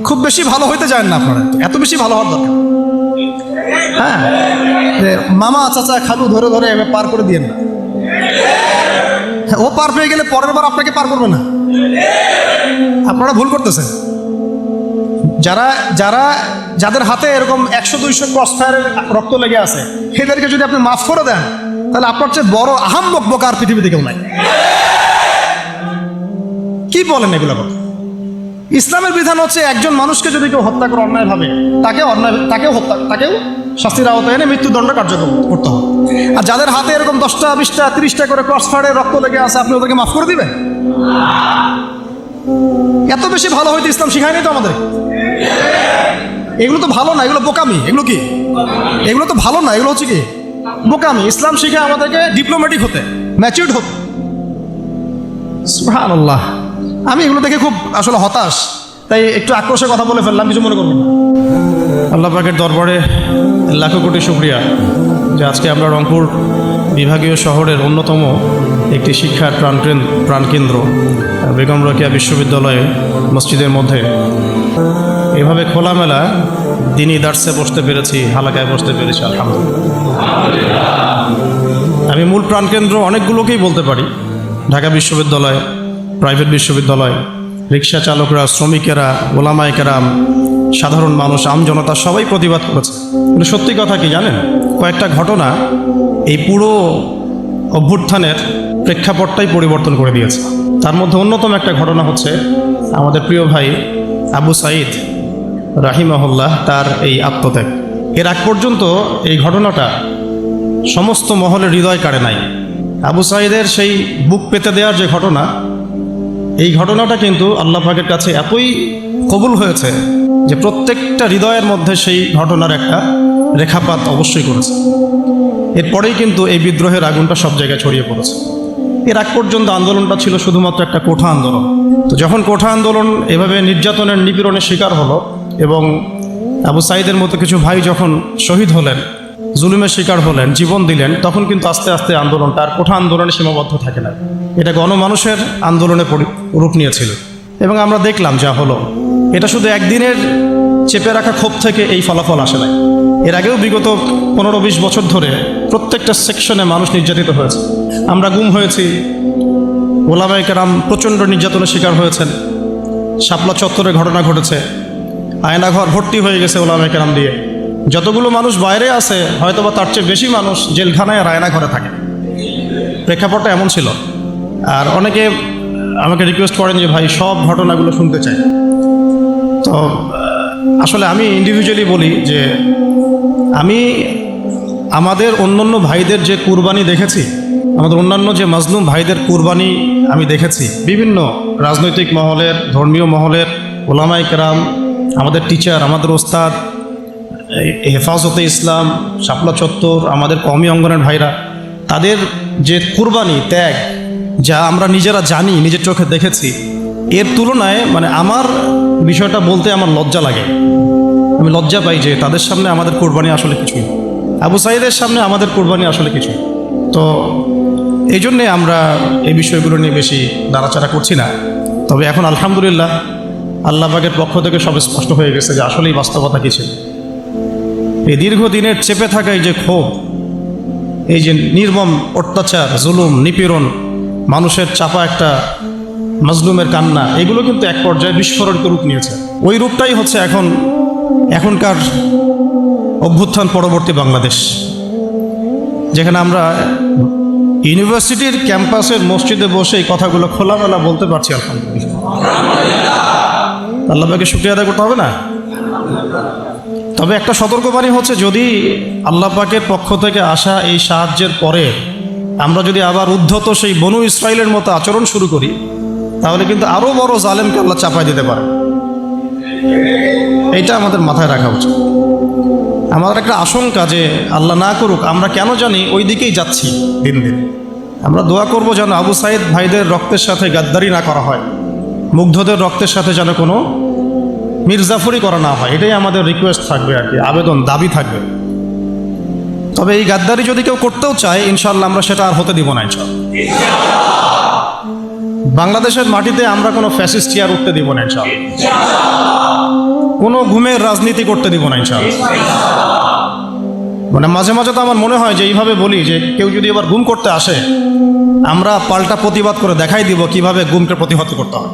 খুব বেশি ভালো হইতে চান না আপনারা, এত বেশি ভালো হওয়ার দরকার। হ্যাঁ, মামা চাচা খালু ধরে ধরে এভাবে পার করে দিয়েন না। ও পার পেয়ে গেলে পরের বার আপনাকে পার করবে না। আপনারা ভুল করতেছেন। যাদের হাতে এরকম 100-200 ক্রসফায়ারের রক্ত লেগে আছে, এদেরকে যদি আপনি মাফ করে দেন, তাহলে আপনার চেয়ে বড় আহাম্মক বোকা আর পৃথিবীতে কেউ নাই। কি বলেন এগুলো কথা? ইসলামের বিধান হচ্ছে একজন মানুষকে যদি কেউ হত্যা করে অন্যায়ভাবে, তাকেও শাস্তির আওতায় এনে মৃত্যুদণ্ড কার্যকর করতে হবে। আর যাদের হাতে এরকম 10টা 20টা 30টা করে ক্রসফায়ারের রক্ত লেগে আছে, আপনি ওদেরকে মাফ করে দিবেন? এত বেশি ভালো হইতে ইসলাম শিখায়নি তো আমাদের। এগুলো তো ভালো না, এগুলো বোকামি। এগুলো কি? এগুলো তো ভালো না, এগুলো হচ্ছে কি বোকামি। ইসলাম শিখে আমাদেরকে ডিপ্লোম্যাটিক হতে, ম্যাচিউরড হতে। সুবহানাল্লাহ। আমি এগুলো দেখে খুব আসলে হতাশ, তাই একটু আক্রোশের কথা বলে ফেললাম, কিছু মনে করবেন না। আল্লাহ পাকের দরবারে লাখো কোটি শুকরিয়া যে আজকে আমরা রংপুর বিভাগীয় শহরের অন্যতম একটি শিক্ষার প্রাণকেন্দ্র বেগম রোকেয়া বিশ্ববিদ্যালয়ে মসজিদের মধ্যে এভাবে খোলামেলা দিনই দার্সে বসতে পেরেছি, হালাকায় বসতে পেরেছি, আলহামদুলিল্লাহ। আমি মূল প্রাণকেন্দ্র অনেকগুলোকেই বলতে পারি। ঢাকা বিশ্ববিদ্যালয়, প্রাইভেট বিশ্ববিদ্যালয়, রিক্সা চালকরা, শ্রমিকেরা, ওলামায়ে কেরাম, সাধারণ মানুষ, আমজনতা সবাই প্রতিবাদ করেছে। কিন্তু সত্যি কথা কি জানেন, কয়েকটা ঘটনা এই পুরো অভ্যুত্থানের প্রেক্ষাপটটাই পরিবর্তন করে দিয়েছে। তার মধ্যে অন্যতম একটা ঘটনা হচ্ছে আমাদের প্রিয় ভাই আবু সাঈদ রাহিমাহুল্লাহ, তার এই আত্মত্যাগ। এর আগ পর্যন্ত এই ঘটনাটা সমস্ত মহলের হৃদয় কাড়ে নাই। আবু সাঈদের সেই বুক পেতে দেওয়ার যে ঘটনা, এই ঘটনাটা কিন্তু আল্লাহ পাকের কাছে এতই কবুল হয়েছে যে প্রত্যেকটা হৃদয়ের মধ্যে সেই ঘটনার একটা রেখাপাত অবশ্যই করেছে। এরপরেই কিন্তু এই বিদ্রোহের আগুনটা সব জায়গায় ছড়িয়ে পড়েছে। এর আগ পর্যন্ত আন্দোলনটা ছিল শুধুমাত্র একটা কোঠা আন্দোলন। তো যখন কোঠা আন্দোলন এভাবে নির্যাতনের, নিপীড়নের শিকার হলো এবং আবু সাঈদের মতো কিছু ভাই যখন শহীদ হলেন, জুলুমের শিকার হলেন, জীবন দিলেন, তখন কিন্তু আস্তে আস্তে আন্দোলনটা আর কোঠা আন্দোলনে সীমাবদ্ধ থাকে না, এটা গণমানুষের আন্দোলনে রূপ নিয়েছিল। এবং আমরা দেখলাম যা হলো, এটা শুধু একদিনের চেপে রাখা ক্ষোভ থেকে এই ফলাফল আসে নাই। এর আগেও বিগত 15-20 বছর ধরে প্রত্যেকটা সেকশনে মানুষ নির্যাতিত হয়েছে। আমরা গুম হয়েছি, ওলামায়ে কেরাম প্রচণ্ড নির্যাতনের শিকার হয়েছেন। শাপলা চত্বরে ঘটনা ঘটেছে, আয়নাঘর ভর্তি হয়ে গেছে ওলামায়ে কেরাম দিয়ে। যতগুলো মানুষ বাইরে আছে, হয়তোবা তার চেয়ে বেশি মানুষ জেলখানায় আর আয়নাঘরে থাকে। প্রেক্ষাপটটা এমন ছিল। আর অনেকে আমাকে রিকোয়েস্ট করেন যে ভাই সব ঘটনাগুলো শুনতে চাই। তো আসলে আমি ইন্ডিভিজুয়ালি বলি যে আমি আমাদের অন্যান্য ভাইদের যে কুরবানি দেখেছি, আমাদের অন্যান্য যে মাজলুম ভাইদের কুরবানি আমি দেখেছি, বিভিন্ন রাজনৈতিক মহলের, ধর্মীয় মহলের, ওলামায়ে কেরাম, আমাদের টিচার, আমাদের ওস্তাদ, হেফাজতে ইসলাম, শাপলা চত্বর, আমাদের কওমি অঙ্গনের ভাইরা, তাদের যে কুরবানি, ত্যাগ, যা আমরা নিজেরা জানি, নিজের চোখে দেখেছি, এর তুলনায় মানে আমার বিষয়টা বলতে আমার লজ্জা লাগে। আমি লজ্জা পাই যে তাদের সামনে আমাদের কোরবানি আসলে কিছুই, আবু সাঈদের সামনে আমাদের কোরবানি আসলে কিছুই। তো এই জন্যে আমরা এই বিষয়গুলো নিয়ে বেশি নাড়াচাড়া করছি না। তবে এখন আলহামদুলিল্লাহ আল্লাহ পাকের পক্ষ থেকে সব স্পষ্ট হয়ে গেছে যে আসলেই বাস্তবতা কী ছিল। এই দীর্ঘদিনের চেপে থাকা এই যে ক্ষোভ, এই যে নির্মম অত্যাচার, জুলুম, নিপীড়ন, মানুষের চাপা একটা মাজলুমের কান্না, এগুলো কিন্তু এক পর্যায়ে বিস্ফোরণিত রূপ নিয়েছে। ওই রূপটাই হচ্ছে এখনকার অভ্যুত্থান পরবর্তী বাংলাদেশ, যেখানে আমরা ইউনিভার্সিটির ক্যাম্পাসের মসজিদে বসে এই কথাগুলো খোলামেলা বলতে পারছি। আলহামদুলিল্লাহ, আল্লাহ পাকে শুকরিয়া আদায় করতে হবে না? তবে একটা সতর্কবাণী হচ্ছে, যদি আল্লাহ পাকের পক্ষ থেকে আসা এই সাহায্যের পরে আমরা যদি আবার উদ্ধত সেই বনু ইসরাইলের মতো আচরণ শুরু করি, তাহলে কিন্তু আরও বড় জালেমকে আল্লাহ চাপাই দিতে পারে। এইটা আমাদের মাথায় রাখা উচিত। আমাদের একটা আশঙ্কা যে আল্লাহ না করুক, আমরা কেন জানি ওই দিকেই যাচ্ছি দিন দিন। আমরা দোয়া করব যেন আবু সাঈদ ভাইদের রক্তের সাথে গাদ্দারি না করা হয়, মুগ্ধদের রক্তের সাথে যেন কোনো মির্জাফরি করা না হয়। এটাই আমাদের রিকোয়েস্ট থাকবে আর কি, আবেদন, দাবি থাকবে। তবে এই গাদ্দারি যদি কেউ করতেও চায়, ইনশাআল্লাহ আমরা সেটা আর হতে দিব না ইনশাআল্লাহ। বাংলাদেশের মাটিতে আমরা কোনো ফ্যাসিস্ট আর উঠতে দিব না ইনশাআল্লাহ। কোনো ঘুমের রাজনীতি করতে দিব না ইনশাআল্লাহ। মানে মাঝে মাঝে তো আমার মনে হয় যে এইভাবে বলি যে কেউ যদি এবার গুম করতে আসে, আমরা পাল্টা প্রতিবাদ করে দেখাই দিব কিভাবে গুমকে প্রতিহত করতে হয়।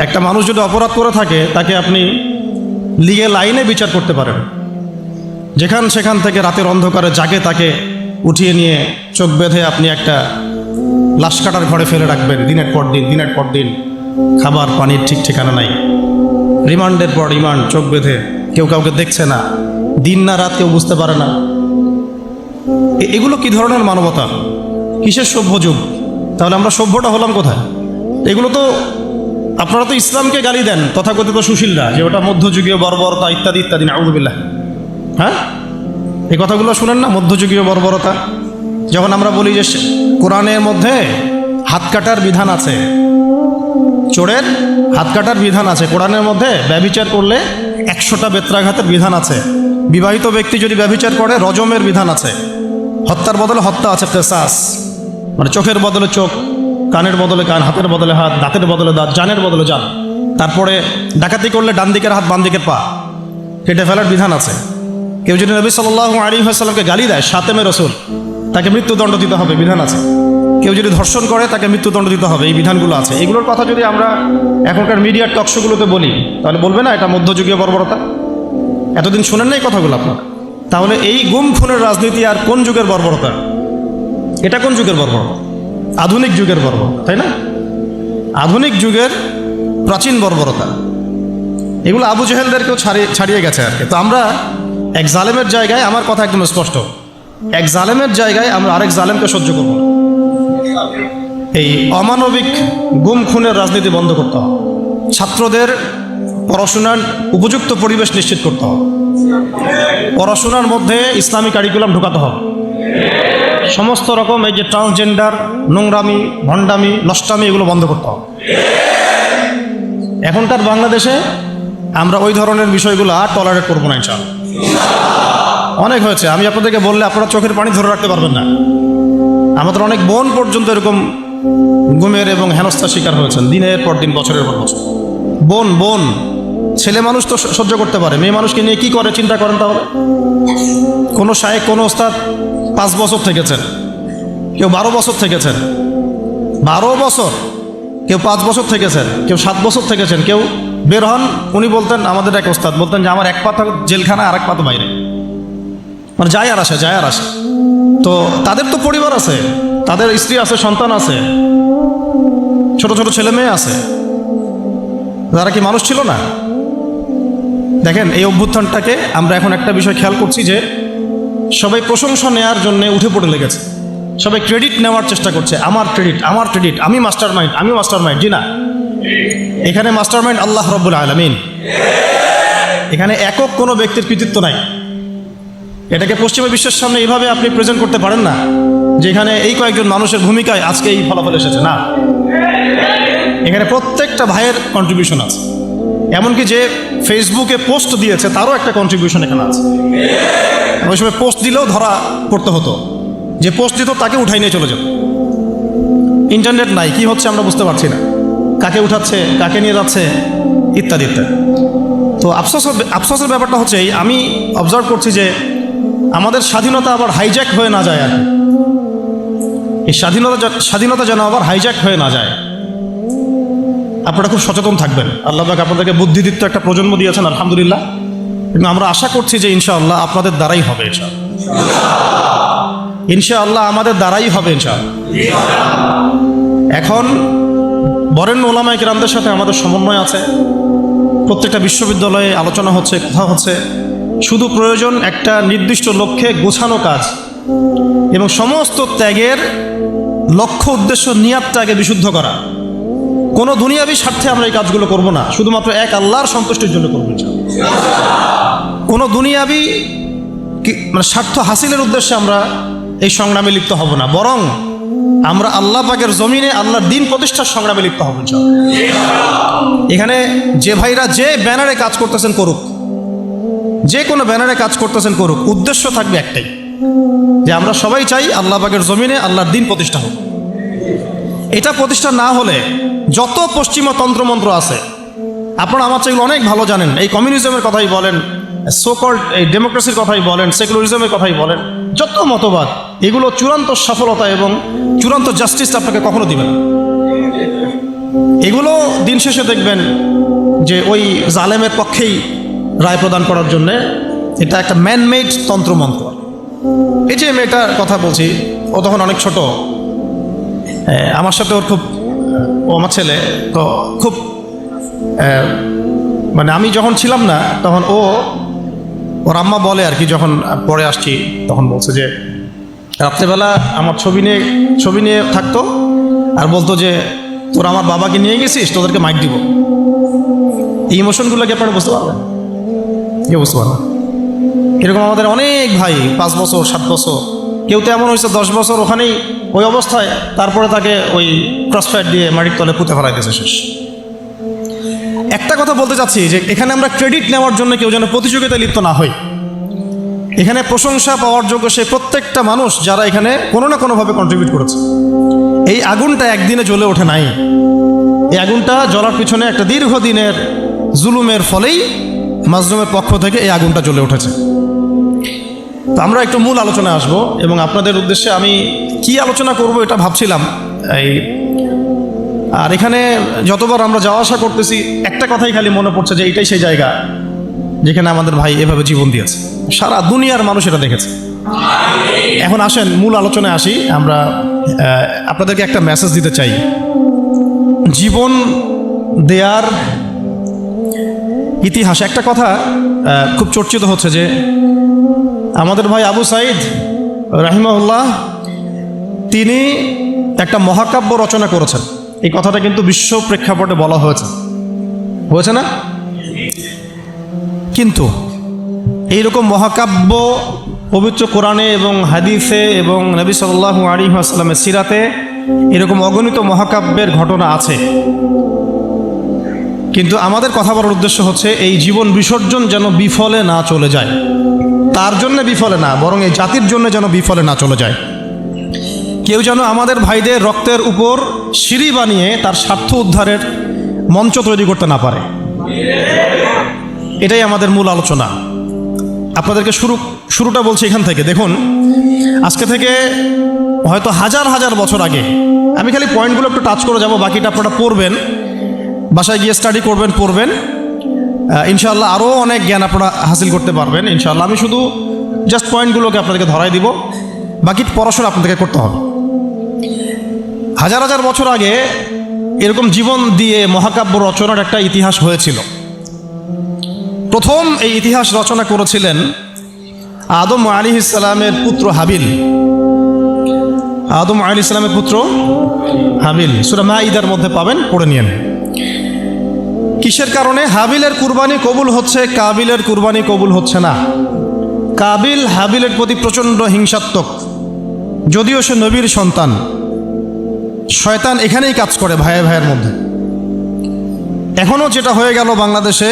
একটা মানুষ যদি অপরাধ করে থাকে তাকে আপনি লিগ্যাল আইনে বিচার করতে পারেন। সেখান থেকে রাতের অন্ধকারে জাগে তাকে উঠিয়ে নিয়ে চোখ বেঁধে আপনি একটা লাশ কাটার ঘরে ফেলে রাখবেন দিনের পর দিন, খাবার পানির ঠিক ঠিকানা নাই, রিমান্ডের পর রিমান্ড, চোখ বেঁধে, কেউ কাউকে দেখছে না, দিন না রাত কেউ বুঝতে পারে না। এগুলো কি ধরনের মানবতা? কিসের সভ্য যুগ? তাহলে আমরা সভ্যটা হলাম কোথায়? এগুলো তো আপনারা তো ইসলামকে গালি দেন তথাকথিত সুশীলরা, যে ওটা মধ্যযুগীয় বর্বরতা ইত্যাদি ইত্যাদি, নাউযুবিল্লাহ। হ্যাঁ, এই কথাগুলো শুনেন না, মধ্যযুগীয় বর্বরতা। যখন আমরা বলি যে কোরআনের মধ্যে হাত কাটার বিধান আছে, চোরের হাত কাটার বিধান আছে কোরআনের মধ্যে, ব্যভিচার করলে 100টা বেত্রাঘাতের বিধান আছে, বিবাহিত ব্যক্তি যদি ব্যভিচার করে রজমের বিধান আছে, হত্যার বদলে হত্যা আছে, কিসাস, মানে চোখের বদলে চোখ, কানের বদলে কান, হাতের বদলে হাত, দাঁতের বদলে দাঁত, জানের বদলে জান। তারপরে ডাকাতি করলে ডান দিকের হাত বাম দিকের পা কেটে ফেলার বিধান আছে। কেউ যদি নবী সাল্লাল্লাহু আলাইহি ওয়াসাল্লামকে গালি দেয়, শাতেমে রাসূল, তাকে মৃত্যুদণ্ড দিতে হবে, বিধান আছে। কেউ যদি ধর্ষণ করে তাকে মৃত্যুদণ্ড দিতে হবে, এই বিধানগুলো আছে। এগুলোর কথা যদি আমরা এখনকার মিডিয়ার টকশোগুলোতে বলি, তাহলে বলবে না এটা মধ্যযুগীয় বর্বরতা? এতদিন শুনেন না এই কথাগুলো আপনারা? তাহলে এই গুম খুনের রাজনীতি আর কোন যুগের বর্বরতা? এটা কোন যুগের বর্বরতা? আধুনিক যুগের বর্বরতা, তাই না? আধুনিক যুগের প্রাচীন বর্বরতা। এগুলো আবু জেহেলদেরকেও ছাড়িয়ে গেছে আর কি। তো আমরা এক জালেমের জায়গায়, আমার কথা একদম স্পষ্ট, এক জালেমের জায়গায় আমরা আরেক জালেমকে সহ্য করব না। এই অমানবিক গুম খুনের রাজনীতি বন্ধ করতে হবে। ছাত্রদের পড়াশোনার উপযুক্ত পরিবেশ নিশ্চিত করতে হবে। পড়াশোনার মধ্যে ইসলামী কারিকুলাম ঢোকাতে হবে। সমস্ত রকম এই যে ট্রান্সজেন্ডার, নোংরামি, ভণ্ডামি, নষ্টামি, এগুলো বন্ধ করতে হবে। এখনকার বাংলাদেশে আমরা ওই ধরনের বিষয়গুলো আর টলারেট করবো না ইনশাআল্লাহ। অনেক হয়েছে, আমি আপনাদেরকে বললে আপনারা চোখের পানি ধরে রাখতে পারবেন না। আমাদের অনেক বোন পর্যন্ত এরকম গুমের এবং হেনস্থার শিকার হয়েছেন দিনের পর দিন, বছরের পর বছর। বোন ছেলে মানুষ তো সহ্য করতে পারে, মেয়ে মানুষকে নিয়ে কি করে চিন্তা করেন তাহলে। কোনো শায়েখ, কোনো ওস্তাদ 5 বছর থেকেছেন, কেউ 12 বছর থেকেছেন, 12 বছর, কেউ 5 বছর থেকেছেন, কেউ 7 বছর থেকেছেন, কেউ বের হন। উনি বলতেন, আমাদের এক ওস্তাদ বলতেন যে আমার এক পা তো জেলখানা আর এক পা তো বাইরে, মানে যায় আর আসে। তো তাদের তো পরিবার আছে, তাদের স্ত্রী আছে, সন্তান আছে, ছোট ছোট ছেলে মেয়ে আছে, তারা কি মানুষ ছিল না? দেখেন এই অভ্যুত্থানটাকে আমরা এখন একটা বিষয় খেয়াল করছি যে সবাই প্রশংসা নেওয়ার জন্য উঠে পড়ে লেগেছে, সবাই ক্রেডিট নেওয়ার চেষ্টা করছে। আমার ক্রেডিট, আমি মাস্টার মাইন্ড। জি না, এখানে মাস্টার মাইন্ড আল্লাহ রাব্বুল আলামিন। এখানে একক কোনো ব্যক্তির কৃতিত্ব নাই। এটাকে পশ্চিমা বিশ্বের সামনে এইভাবে আপনি প্রেজেন্ট করতে পারেন না যে এখানে এই কয়েকজন মানুষের ভূমিকায় আজকে এই ফলাফল এসেছে, না। এখানে প্রত্যেকটা ভাইয়ের কন্ট্রিবিউশন আছে। এমনকি যে ফেসবুকে পোস্ট দিয়েছে তারও একটা কন্ট্রিবিউশন এখানে আছে। ওই সময় পোস্ট দিলেও ধরা পড়তে হতো, যে পোস্ট দিত তাকে উঠাই নিয়ে চলে যেত। ইন্টারনেট নাই, কি হচ্ছে আমরা বুঝতে পারছি না, কাকে উঠাচ্ছে, কাকে নিয়ে যাচ্ছে, ইত্যাদি ইত্যাদি। তো আফসোসের ব্যাপারটা হচ্ছে আমি অবজার্ভ করছি যে আমাদের স্বাধীনতা আবার হাইজ্যাক হয়ে না যায়। আর এই স্বাধীনতা যেন আবার হাইজ্যাক হয়ে না যায়। আপনারা খুব সচেতন থাকবেন। আল্লাহ পাক আপনাদেরকে বুদ্ধিদীপ্ত একটা প্রজন্ম দিয়েছেন, আলহামদুলিল্লাহ। কিন্তু আমরা আশা করছি যে ইনশাআল্লাহ আপনাদের দ্বারাই হবে, ইনশাআল্লাহ আমাদের দ্বারাই হবে ইনশাআল্লাহ। এখন বরেণ্য ওলামায়ে কেরামদের সাথে আমাদের সমন্বয় আছে, প্রত্যেকটা বিশ্ববিদ্যালয়ে আলোচনা হচ্ছে, কথা হচ্ছে। শুধু প্রয়োজন একটা নির্দিষ্ট লক্ষ্যে গোছানো কাজ এবং সমস্ত ত্যাগের লক্ষ্য, উদ্দেশ্য, নিয়াতটাকে বিশুদ্ধ করা। কোনো দুনিয়াবি স্বার্থে আমরা এই কাজগুলো করব না, শুধুমাত্র এক আল্লাহর সন্তুষ্টির জন্য করবো। কোনো দুনিয়াবি মানে স্বার্থ হাসিলের উদ্দেশ্যে আমরা এই সংগ্রামে লিপ্ত হব না, বরং আমরা আল্লাহ পাকের জমিনে আল্লাহর দ্বীন প্রতিষ্ঠার সংগ্রামে লিপ্ত হব। এখানে যে ভাইরা যে ব্যানারে কাজ করতেছেন করুক, যে কোনো ব্যানারে কাজ করতেছেন করুক, উদ্দেশ্য থাকবে একটাই, যে আমরা সবাই চাই আল্লাহ পাকের জমিনে আল্লাহর দ্বীন প্রতিষ্ঠা হোক। এটা প্রতিষ্ঠা না হলে যত পশ্চিমা তন্ত্রমন্ত্র আছে, আপনারা আমার চেয়ে অনেক ভালো জানেন। এই কমিউনিজমের কথাই বলেন, সোকল্ড এই ডেমোক্রেসির কথাই বলেন, সেকুলারিজমের কথাই বলেন, যত মতবাদ, এগুলো চূড়ান্ত সফলতা এবং চূড়ান্ত জাস্টিস আপনাকে কখনো দিবে না। এগুলো দিন শেষে দেখবেন যে ওই জালেমের পক্ষেই রায় প্রদান করার জন্যে এটা একটা ম্যানমেড তন্ত্রমন্ত্র। এই যে মেয়েটার কথা বলছি, ও তখন অনেক ছোট, আমার সাথে ওর খুব, ও আমার ছেলে তো খুব, মানে আমি যখন ছিলাম না তখন ওর আম্মা বলে আর কি, যখন পরে আসছি তখন বলছে যে রাত্রেবেলা আমার ছবি নিয়ে থাকতো আর বলতো যে তোরা আমার বাবাকে নিয়ে গেছিস, তোদেরকে মাইক দিব। এই ইমোশনগুলো কি আপনারা বুঝতে পারবেন? কেউ বুঝতে পারবেন? এরকম আমাদের অনেক ভাই 5 বছর 7 বছর, কেউ তো এমন হয়েছে 10 বছর ওখানেই ওই অবস্থায়, তারপরে তাকে ওই ক্রসফায়ার দিয়ে মাটির তলে পুঁতে ফেলাইতেছে শেষ। একটা কথা বলতে চাচ্ছি যে এখানে আমরা ক্রেডিট নেওয়ার জন্য কেউ যেন প্রতিযোগিতায় লিপ্ত না হই। এখানে প্রশংসা পাওয়ার যোগ্য সেই প্রত্যেকটা মানুষ যারা এখানে কোনো না কোনোভাবে কন্ট্রিবিউট করেছে। এই আগুনটা একদিনে জ্বলে ওঠে নাই, এই আগুনটা জ্বলার পিছনে একটা দীর্ঘদিনের জুলুমের ফলেই মাজলুমের পক্ষ থেকে এই আগুনটা জ্বলে উঠেছে। তো আমরা একটু মূল আলোচনায় আসবো এবং আপনাদের উদ্দেশ্যে আমি কি আলোচনা করব এটা ভাবছিলাম। আর এখানে যতবার আমরা যাওয়া আসা করতেছি একটা কথাই খালি মনে পড়ছে যে এটাই সেই জায়গা যেখানে আমাদের ভাই এভাবে জীবন দিয়েছে, সারা দুনিয়ার মানুষ এটা দেখেছে। এখন আসেন মূল আলোচনায় আসি। আমরা আপনাদেরকে একটা মেসেজ দিতে চাই। জীবন দেয়ার ইতিহাসে একটা কথা খুব চর্চিত হচ্ছে যে আমাদের ভাই আবু সাঈদ রাহিমাহুল্লাহ তিনি একটা মহাকাব্য রচনা করেছেন। এই কথাটা কিন্তু বিশ্ব প্রেক্ষাপটে বলা হয়েছে না? কিন্তু এইরকম মহাকাব্য পবিত্র কোরআনে এবং হাদিসে এবং নবী সাল্লাল্লাহু আলাইহি ওয়াসাল্লামের সিরাতে এরকম অগণিত মহাকাব্যের ঘটনা আছে। কিন্তু আমাদের কথা বলার উদ্দেশ্য হচ্ছে এই জীবন বিসর্জন যেন বিফলে না চলে যায়, তার জন্য বিফলে না, বরং এই জাতির জন্য যেন বিফলে না চলে যায়। কেউ যেন আমাদের ভাইদের রক্তের উপর সিঁড়ি বানিয়ে তার স্বার্থ উদ্ধারের মঞ্চ তৈরি করতে না পারে। এটাই আমাদের মূল আলোচনা। আপনাদেরকে শুরুটা বলছি এখান থেকে। দেখুন, আজকে থেকে হয়তো হাজার হাজার বছর আগে, আমি খালি পয়েন্টগুলো একটু টাচ করে যাব, বাকিটা আপনারা পড়বেন, বাসায় গিয়ে স্টাডি পড়বেন ইনশাআল্লাহ আরও অনেক জ্ঞান আপনারা হাসিল করতে পারবেন ইনশাআল্লাহ। আমি শুধু জাস্ট পয়েন্টগুলোকে আপনাদেরকে ধরাই দিব, বাকি পড়াশোনা আপনাদেরকে করতে হবে। হাজার হাজার বছর আগে এরকম জীবন দিয়ে মহাকাব্য রচনার একটা ইতিহাস হয়েছিল। প্রথম এই ইতিহাস রচনা করেছিলেন আদম আলাইহিস সালামের পুত্র হাবিল। আদম আলাইহিস সালামের পুত্র হাবিল, সূরা মাঈদার মধ্যে পাবেন, পড়ে নিয়েন। কিসের কারণে হাবিলের কুরবানি কবুল হচ্ছে, কাবিলের কুরবানি কবুল হচ্ছে না? কাবিল হাবিলের প্রতি প্রচণ্ড হিংসাত্মক, যদিও সে নবীর সন্তান। শয়তান এখানেই কাজ করে ভাইয়ের মধ্যে। এখনও যেটা হয়ে গেল বাংলাদেশে,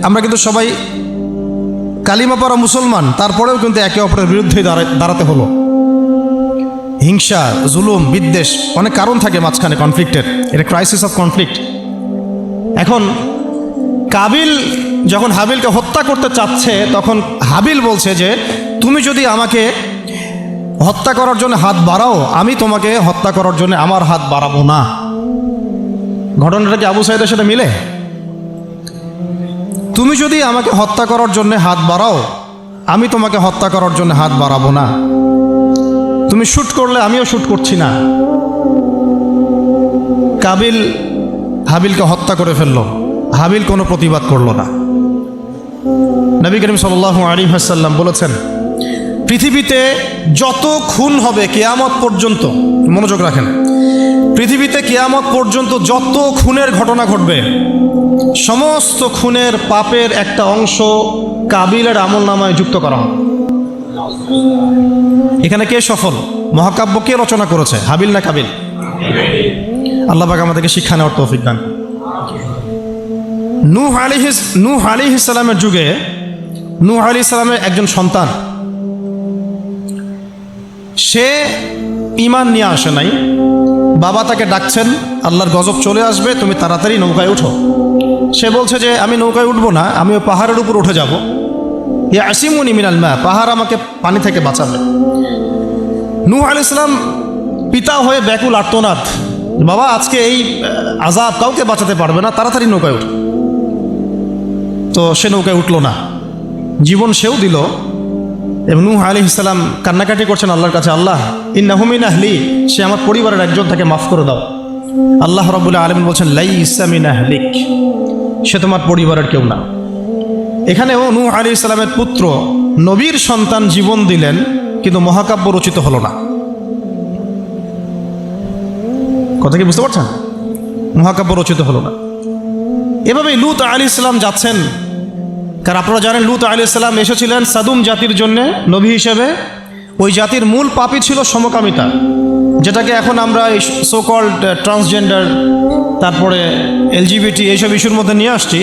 আমরা কিন্তু সবাই কালিমা পড়া মুসলমান, তারপরেও কিন্তু একে অপরের বিরুদ্ধে দাঁড়াতে হলো। হিংসা, জুলুম, বিদ্বেষ, অনেক কারণ থাকে মাঝখানে কনফ্লিক্টের, এটা ক্রাইসিস অফ কনফ্লিক্ট। এখন কাবিল যখন হাবিলকে হত্যা করতে চাচ্ছে, তখন হাবিল বলছে যে তুমি যদি আমাকে হত্যা করার জন্য হাত বাড়াও, আমি তোমাকে হত্যা করার জন্য আমার হাত বাড়াবো না। ঘটনাটা কি আবু সাঈদের সাথে মিলে? তুমি যদি আমাকে হত্যা করার জন্য হাত বাড়াও, আমি তোমাকে হত্যা করার জন্য হাত বাড়াবো না। তুমি শুট করলে আমিও শুট করছি না। কাবিল হাবিলকে হত্যা করে ফেললো, হাবিল কোনো প্রতিবাদ করলো না। নবী করিম সাল্লাল্লাহু আলাইহি ওয়াসাল্লাম বলেছেন, পৃথিবীতে যত খুন হবে কিয়ামত পর্যন্ত, মনোযোগ রাখেন, পৃথিবীতে কিয়ামত পর্যন্ত যত খুনের ঘটনা ঘটবে, সমস্ত খুনের পাপের একটা অংশ কাবিলের আমলনামায় যুক্ত করা হবে। এখানে কে সফল? মহাকাব্য কে রচনা করেছে, হাবিল না কাবিল? আল্লাহ পাক আমাদেরকে শিক্ষা নেওয়ার তৌফিক দান। নূহ আলাইহিস সালামের যুগে, নূহ আলাইহিস সালামের একজন সন্তান, সে ঈমান নিয়ে আসে নাই। বাবা তাকে ডাকছেন, আল্লাহর গজব চলে আসবে, তুমি তাড়াতাড়ি নৌকায় উঠো। সে বলছে যে আমি নৌকায় উঠবো না, আমি ওই পাহাড়ের উপর উঠে যাব। ইয়াসিমুনি মিনাল মা, পাহাড় আমাকে পানি থেকে বাঁচাবে। নূহ আলাইহিস সালাম পিতা হয়ে ব্যাকুল আর্তনাদ, বাবা আজকে এই আযাব কাউকে বাঁচাতে পারবে না, তাড়াতাড়ি নৌকায় উঠ। তো সে নৌকায় উঠলো না, জীবন সেও দিল। এবং নূহ আলাইহিস সালাম কান্নাকাটি করছেন আল্লাহর কাছে, আল্লাহ ইন্নাহু মিন আহলি, সে আমার পরিবারের একজন, তাকে মাফ করে দাও। আল্লাহ রাব্বুল আলামিন বলছেন লাইসা মিন আহলিক, সে তোমার পরিবারের কেউ না। এখানেও নূহ আলাইহিস সালামের পুত্র নবীর সন্তান জীবন দিলেন, কিন্তু মহাকাব্য রচিত হলো না। কথা কি বুঝতে পারছেন? মহাকাব্য রচিত হলো না। এভাবেই লূত আলাইহিস সালাম যাচ্ছেন, কারণ আপনারা জানেন লূত আলাইহিস সালাম এসেছিলেন সাদুম জাতির জন্য নবী হিসেবে। ওই জাতির মূল পাপই ছিল সমকামিতা, যেটাকে এখন আমরা এই সো কল্ড ট্রান্সজেন্ডার, তারপরে এলজিবিটি এইসব ইস্যুর মধ্যে নিয়ে আসছি।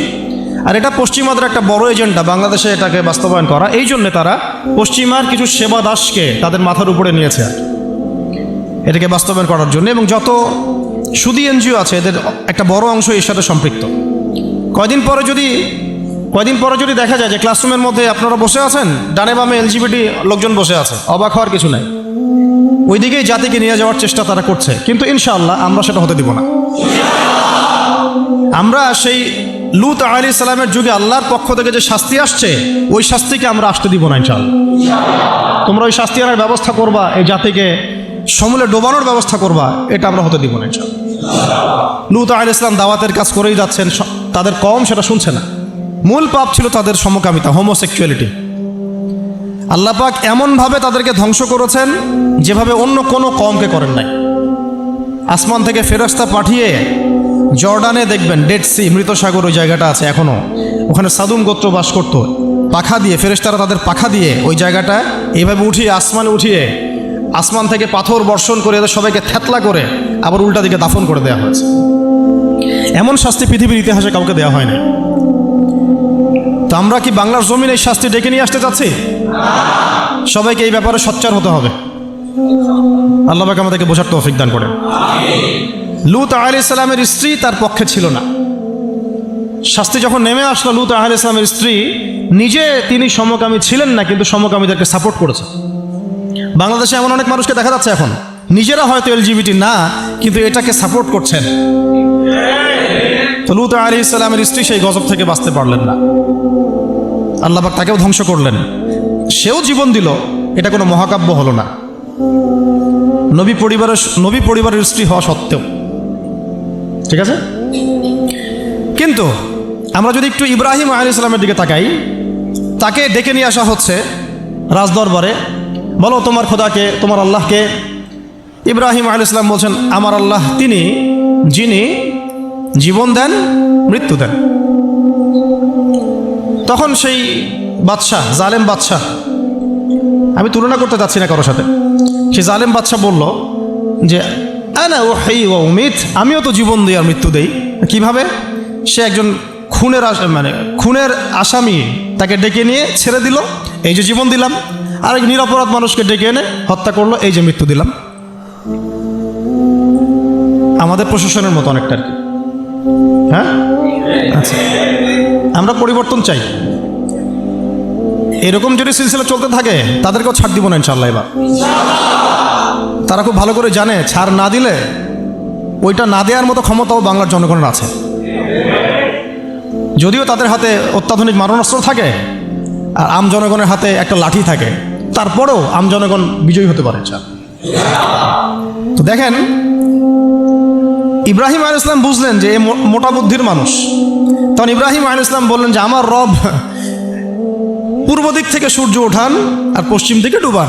আর এটা পশ্চিমাদের একটা বড় এজেন্ডা, বাংলাদেশে এটাকে বাস্তবায়ন করা। এই জন্যে তারা পশ্চিমার কিছু সেবা দাসকে তাদের মাথার উপরে নিয়েছে এটাকে বাস্তবায়ন করার জন্য। এবং যত সুদী এনজিও আছে এদের একটা বড় অংশ এর সাথে সম্পৃক্ত। কয়দিন পরে যদি দেখা যায় যে ক্লাসরুমের মধ্যে আপনারা বসে আছেন, ডানে বামে এলজিবিটি লোকজন বসে আছে, অবাক হওয়ার কিছু নাই। ওই দিকেই জাতিকে নিয়ে যাওয়ার চেষ্টা তারা করছে, কিন্তু ইনশাআল্লাহ আমরা সেটা হতে দিব না। আমরা সেই লূত আলাইহিস সালামের যুগে আল্লাহর পক্ষ থেকে যে শাস্তি আসছে, ওই শাস্তিকে আমরা আসতে দিব না ইনশাআল্লাহ। তোমরা ওই শাস্তি আনার ব্যবস্থা করবা, এই জাতিকে সমূলে ডোবানোর ব্যবস্থা করবা, এটা আমরা হতে দিব না ইনশাআল্লাহ। লূত আলাইহিস সালাম দাওয়াতের কাজ করেই যাচ্ছেন, তাদের কওম সেটা শুনছে না। মূল পাপ ছিল তাদের সমকামিতা, হোমোসেক্সুয়ালিটি। আল্লাহ পাক এমনভাবে তাদেরকে ধ্বংস করেছেন যেভাবে অন্য কোনো কওমকে করেন নাই। আসমান থেকে ফেরেশতা পাঠিয়ে জর্ডানে দেখবেন ডেড সি, মৃত সাগর, ওই জায়গাটা আছে এখনও, ওখানে সাদুম গোত্র বাস করত। পাখা দিয়ে ফেরেশতারা তাদের পাখা দিয়ে ওই জায়গাটা এইভাবে উঠিয়ে আসমানে উঠিয়ে আসমান থেকে পাথর বর্ষণ করে এদের সবাইকে থ্যাতলা করে আবার উল্টা দিকে দাফন করে দেওয়া হয়েছে। এমন শাস্তি পৃথিবীর ইতিহাসে কাউকে দেওয়া হয় না। তো আমরা কি বাংলার জমিন এই শাস্তি ডেকে নিয়ে আসতে চাচ্ছি? সবাইকে এই ব্যাপারে সোচ্চার হতে হবে। আল্লাহ পাক আমাদেরকে বোঝার তৌফিক দান করেন। লূত আলাইহিস সালামের স্ত্রী তার পক্ষে ছিল না। শাস্তি যখন নেমে আসলো, লূত আলাইহিস সালামের স্ত্রী নিজে তিনি সমকামী ছিলেন না, কিন্তু সমকামীদেরকে সাপোর্ট করেছে। বাংলাদেশে এমন অনেক মানুষকে দেখা যাচ্ছে এখন, নিজেরা হয়তো এলজিবিটি না, কিন্তু এটাকে সাপোর্ট করছেন। তো লূত আলাইহিস সালামের স্ত্রী সেই গজব থেকে বাঁচতে পারলেন না, আল্লাহ পাক তাকেও ধ্বংস করলেন। সেও জীবন দিল, এটা কোনো মহাকাব্য হলো না, নবী পরিবারের স্ত্রী হওয়া সত্ত্বেও। ঠিক আছে? কিন্তু আমরা যদি একটু ইব্রাহিম আলাইহিস সালামের দিকে তাকাই, তাকে ডেকে নিয়ে আসা হচ্ছে রাজদরবারে, বলো তোমার খোদাকে, তোমার আল্লাহকে। ইব্রাহিম আলাইহিস সালাম বলছেন, আমার আল্লাহ তিনি যিনি জীবন দেন, মৃত্যু দেন। তখন সেই বাদশাহ, জালেম বাদশাহ, আমি তুলনা করতে যাচ্ছি না কারোর সাথে, সেই জালেম বাদশাহ বলল যে আনা উহয়ি ওয়া উমীত, আমিও তো জীবন দিই আর মৃত্যু দেই। কিভাবে? সে একজন খুনের আসামি, তাকে ডেকে নিয়ে ছেড়ে দিল, এই যে জীবন দিলাম। আর এক নিরপরাধ মানুষকে ডেকে এনে হত্যা করলো, এই যে মৃত্যু দিলাম। আমাদের প্রশাসনের মতো অনেকটা আর কি। হ্যাঁ, আচ্ছা, আমরা পরিবর্তন চাই। এরকম যদি সিলসিলা চলতে থাকে তাদেরকেও ছাড় দিব না ইনশাআল্লাহ। এবার তারা খুব ভালো করে জানে, ছাড় না দিলে ওইটা না দেওয়ার মতো ক্ষমতাও বাংলার জনগণের আছে। যদিও তাদের হাতে অত্যাধুনিক মারণাস্ত্র থাকে আর আম জনগণের হাতে একটা লাঠি থাকে, তারপরেও আম জনগণ বিজয়ী হতে পারে। তো দেখেন, ইব্রাহিম আলাইহিস সালাম বুঝলেন যে এ মোটা বুদ্ধির মানুষ। তখন ইব্রাহিম আলাইহিস সালাম বললেন যে আমার রব পূর্ব দিক থেকে সূর্য ওঠান আর পশ্চিম দিকে ডুবান।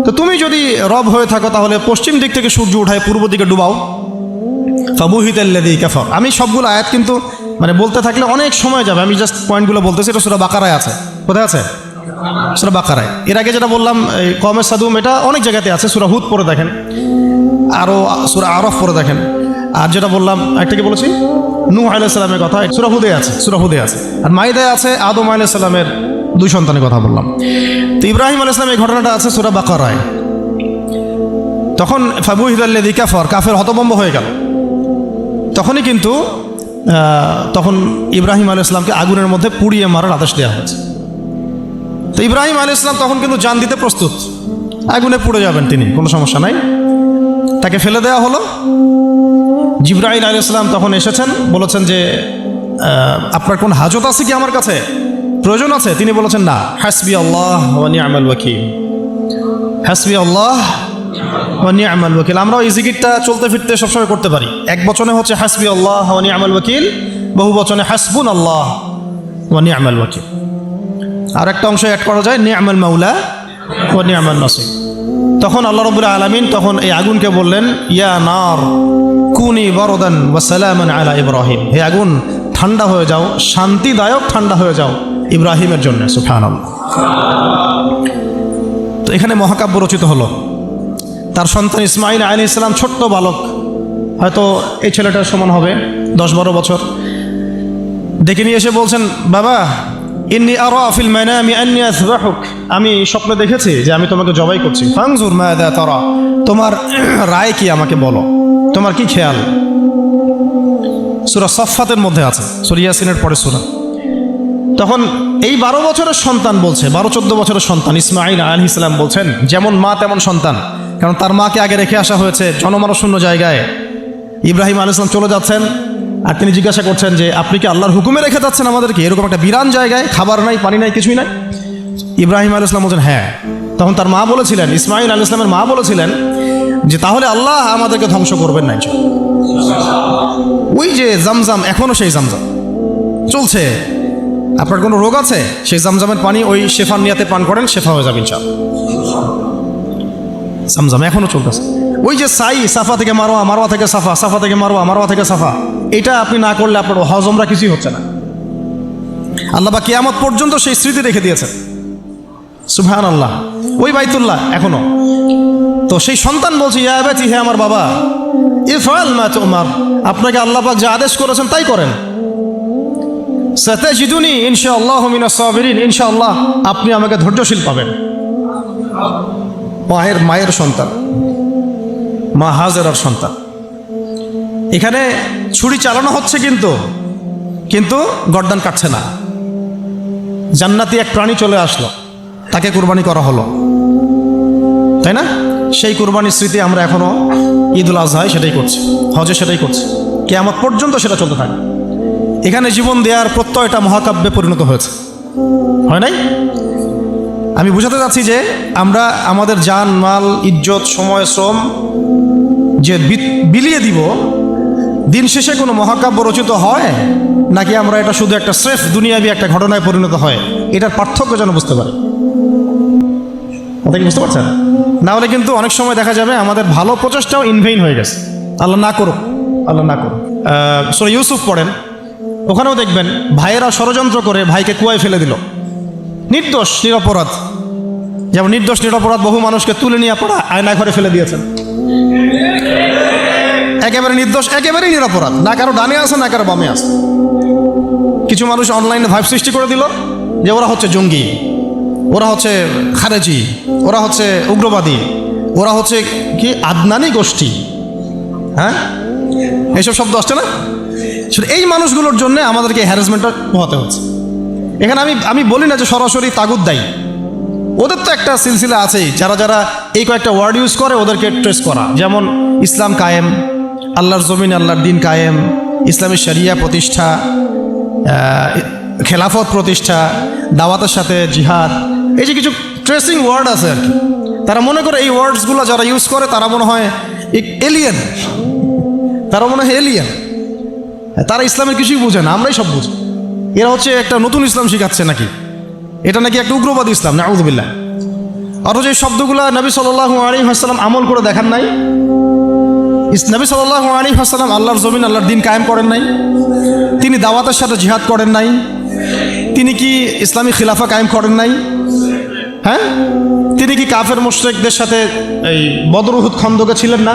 তো তুমি যদি রব হয়ে থাকো তাহলে পশ্চিম দিক থেকে সূর্য উঠায় পূর্ব দিকে ডুবাও। ফাবুহিতাল্লাযী কাফার। আমি সবগুলো আয়াত কিন্তু বলতে থাকলে অনেক সময় যাবে, আমি জাস্ট পয়েন্টগুলো বলতেছি। এটা সূরা বাকারায় আছে। কোথায় আছে? সূরা বাকারায়। এর আগে যেটা বললাম এই কওমে সাদুম, এটা অনেক জায়গাতে আছে। সূরা হুদ পড়ে দেখেন, আরও সূরা আরফ পড়ে দেখেন। আর যেটা বললাম একটা কি বলেছি, নূহ আলাইহিস সালামের কথা, সূরা হুদে আছে। আর মাইদায় আছে আদম আলাইহিস সালামের 2 সন্তানের কথা বললাম। তো ইব্রাহিম আলাইহিস সালামের এই ঘটনাটা আছে সূরা বাকারায়। তখন ফাবুহিতাল্লাযী কাফার, কাফের হতভম্ব হয়ে গেল। তখনই কিন্তু তখন ইব্রাহিম আলাইহিস সালামকে আগুনের মধ্যে পুড়িয়ে মারার আদেশ দেওয়া হয়েছে। তো ইব্রাহিম আলাইহিস সালাম তখন কিন্তু জান দিতে প্রস্তুত, আগুনে পুড়ে যাবেন তিনি, কোনো সমস্যা নাই। তাকে ফেলে দেওয়া হলো। জিবরাইল আলাইহিস সালাম তখন এসেছেন, বলেছেন যে আপনার কোন হাজত আছে কি আমার কাছে, প্রয়োজন আছে? তিনি বলেছেন না, হাসবি আল্লাহ ওয়া নি'মাল ওয়াকিল, হাসবি আল্লাহ ওয়া নি'মাল ওয়াকিল। আমরাও এই জিকিরটা চলতে ফিরতে সবসময় করতে পারি। এক বচনে হচ্ছে হাসবি আল্লাহ ওয়া নি'মাল ওয়াকিল, বহু বচনে হাসবুন আল্লাহ ওয়া নি'মাল ওয়াকিল। আর একটা অংশ অ্যাড করা যায় নি'মাল মাওলা ওয়া নি'মান নাসির। তখন আল্লাহ রাব্বুল আলামিন তখন এই আগুনকে বললেন, ইয়া নার কুনি বারদান ওয়া সালামান আলা ইব্রাহিম, হে আগুন ঠান্ডা হয়ে যাও, শান্তিদায়ক ঠান্ডা হয়ে যাও ইব্রাহিমের জন্য। সুবহানাল্লাহ। তো এখানে মহাকাব্য রচিত হলো। তার সন্তান ইসমাঈল আলাইহিস সালাম ছোট্ট বালক, হয়তো এই ছেলেটার সমান হবে, 10-12 বছর, ডেকে নিয়ে এসে বলছেন, বাবা ইন্নী আরা ফিল মানামি আন্নী আযবাহুক, আমি স্বপ্নে দেখেছি যে আমি তোমাকে জবাই করছি। ফানজুর মাযা তারা, তোমার রায় কি আমাকে বলো, তোমার কি খেয়াল? সূরা সাফফাতের মধ্যে আছে, সূরা ইয়াসিনের পরে সূরা। তখন এই 12 বছরের সন্তান বলছে, 12-14 বছরের সন্তান ইসমাঈল আলাইহিস সালাম বলছেন, যেমন মা তেমন সন্তান, কারণ তার মাকে আগে রেখে আসা হয়েছে জনমানশূন্য জায়গায়। ইব্রাহিম আলাইহিস সালাম চলে যাচ্ছেন, আর তিনি জিজ্ঞাসা করছেন যে আপনি কি আল্লাহর হুকুমে রেখে যাচ্ছেন আমাদেরকে এরকম একটা বিরান জায়গায়, খাবার নাই, পানি নাই, কিছুই নাই? ইব্রাহিম আলাইহিস সালাম বলছেন হ্যাঁ। তখন তার মা বলেছিলেন, ইসমাঈল আলাইহিস সালামের মা বলেছিলেন যে তাহলে আল্লাহ আমাদেরকে ধ্বংস করবেন না। ওই যে জামজাম, এখনো সেই জামজাম চলছে। আপনার কোনো রোগ আছে, সেই জামজামের পানি ওই শেফার নিয়াতে পান করেন, শেফা হয়ে যাবে ইনশাআল্লাহ। জামজাম এখনো চলতেছে। ওই যে সাই, সাফা থেকে মারোয়া, মারোয়া থেকে সাফা, সাফা থেকে মারোয়া, মারোয়া থেকে সাফা, এটা আপনি না করলে আপনার হজ উমরা কিছুই হচ্ছে না। আল্লাহ বা কিয়ামত পর্যন্ত সেই স্মৃতি রেখে দিয়েছেন। সুবহানাল্লাহ। ওই বাইতুল্লাহ এখনো। তো সেই সন্তান বলছে, ইয়া আবাতি, হে আমার বাবা, ইফআল মা তুমার, আপনাকে আল্লাহ পাক যা আদেশ করেছেন তাই করেন। সাতাজিদুনি ইনশাআল্লাহু মিনাস সাবিরিন, ইনশাআল্লাহ আপনি আমাকে ধৈর্যশীল পাবেন। মায়ের সন্তান, মা হাজেরার সন্তান। এখানে ছুরি চালানো হচ্ছে, কিন্তু গর্দান কাটছে না। জান্নাতি এক প্রাণী চলে আসলো, তাকে কুরবানি করা হলো, তাই না? সেই কুরবানির স্মৃতি আমরা এখনো ঈদুল আজহায় সেটাই করছি, হজে সেটাই করছি, কিয়ামত পর্যন্ত সেটা চলতে থাকে। এখানে জীবন দেওয়ার প্রত্যয়টা মহাকাব্যে পরিণত হয়েছে, হয় নাই? আমি বুঝাতে চাচ্ছি যে আমরা আমাদের জান, মাল, ইজ্জত, সময়, শ্রম যে বিলিয়ে দিব, দিন শেষে কোনো মহাকাব্য রচিত হয় নাকি আমরা এটা শুধু একটা স্রেফ দুনিয়াবি একটা ঘটনায় পরিণত হয়, এটার পার্থক্য যেন বুঝতে পারি। কথা কি বুঝতে পারছেন? না হলে কিন্তু অনেক সময় দেখা যাবে আমাদের ভালো প্রচেষ্টাও ইনভেইন হয়ে গেছে। আল্লাহ না করুক, আল্লাহ না করুক। সূরা ইউসুফ পড়েন, ওখানেও দেখবেন ভাইয়েরা ষড়যন্ত্র করে ভাইকে কুয়ায় ফেলে দিল, নির্দোষ নিরপরাধ। যেমন নির্দোষ নিরপরাধ বহু মানুষকে তুলে নিয়ে পড়া আয়না ঘরে ফেলে দিয়েছেন। একেবারে নির্দোষ, একেবারেই নিরপরাধ, না কারো ডানে আছে না কারো বামে আছে। কিছু মানুষ অনলাইনে ভাইব সৃষ্টি করে দিল যে ওরা হচ্ছে জঙ্গি, ওরা হচ্ছে খারেজি, ওরা হচ্ছে উগ্রবাদী, ওরা হচ্ছে কি আদনানি গোষ্ঠী। হ্যাঁ, এইসব শব্দ আসছে না? এই মানুষগুলোর জন্য আমাদেরকে হ্যারাসমেন্টটা পোহাতে হচ্ছে। এখানে আমি বলি না যে সরাসরি তাগুত দায়ী, ওদের তো একটা সিলসিলা আছেই, যারা এই কয়েকটা ওয়ার্ড ইউজ করে ওদেরকে ট্রেস করা। যেমন ইসলাম কায়েম, আল্লাহর জমিন আল্লাহর দিন কায়েম, ইসলামী শরিয়া প্রতিষ্ঠা, খেলাফত প্রতিষ্ঠা, দাওয়াতের সাথে জিহাদ, এই যে কিছু ট্রেসিং ওয়ার্ড আছে আর কি। তারা মনে করে এই ওয়ার্ডসগুলো যারা ইউজ করে তারা মনে হয় এলিয়েন, তারা ইসলামের কিছুই বুঝে না, আমরাই সব বুঝি। এরা হচ্ছে একটা নতুন ইসলাম শিখাচ্ছে নাকি, এটা নাকি একটা উগ্রবাদী ইসলাম, নাউযুবিল্লাহ। অথচ এই শব্দগুলো নবী সাল্লাল্লাহু আলাইহি ওয়াসাল্লাম আমল করে দেখান নাই। নবী সাল্লাল্লাহু আলাইহি ওয়াসাল্লাম আল্লাহর জমিন আল্লাহর দিন কায়েম করেন নাই, তিনি দাওয়াতের সাথে জিহাদ করেন নাই, তিনি কি ইসলামী খিলাফা কায়েম করেন নাই? হ্যাঁ, তিনি কি কাফের মুশরিকদের সাথে এই বদর উহুদ খন্দকে ছিলেন না?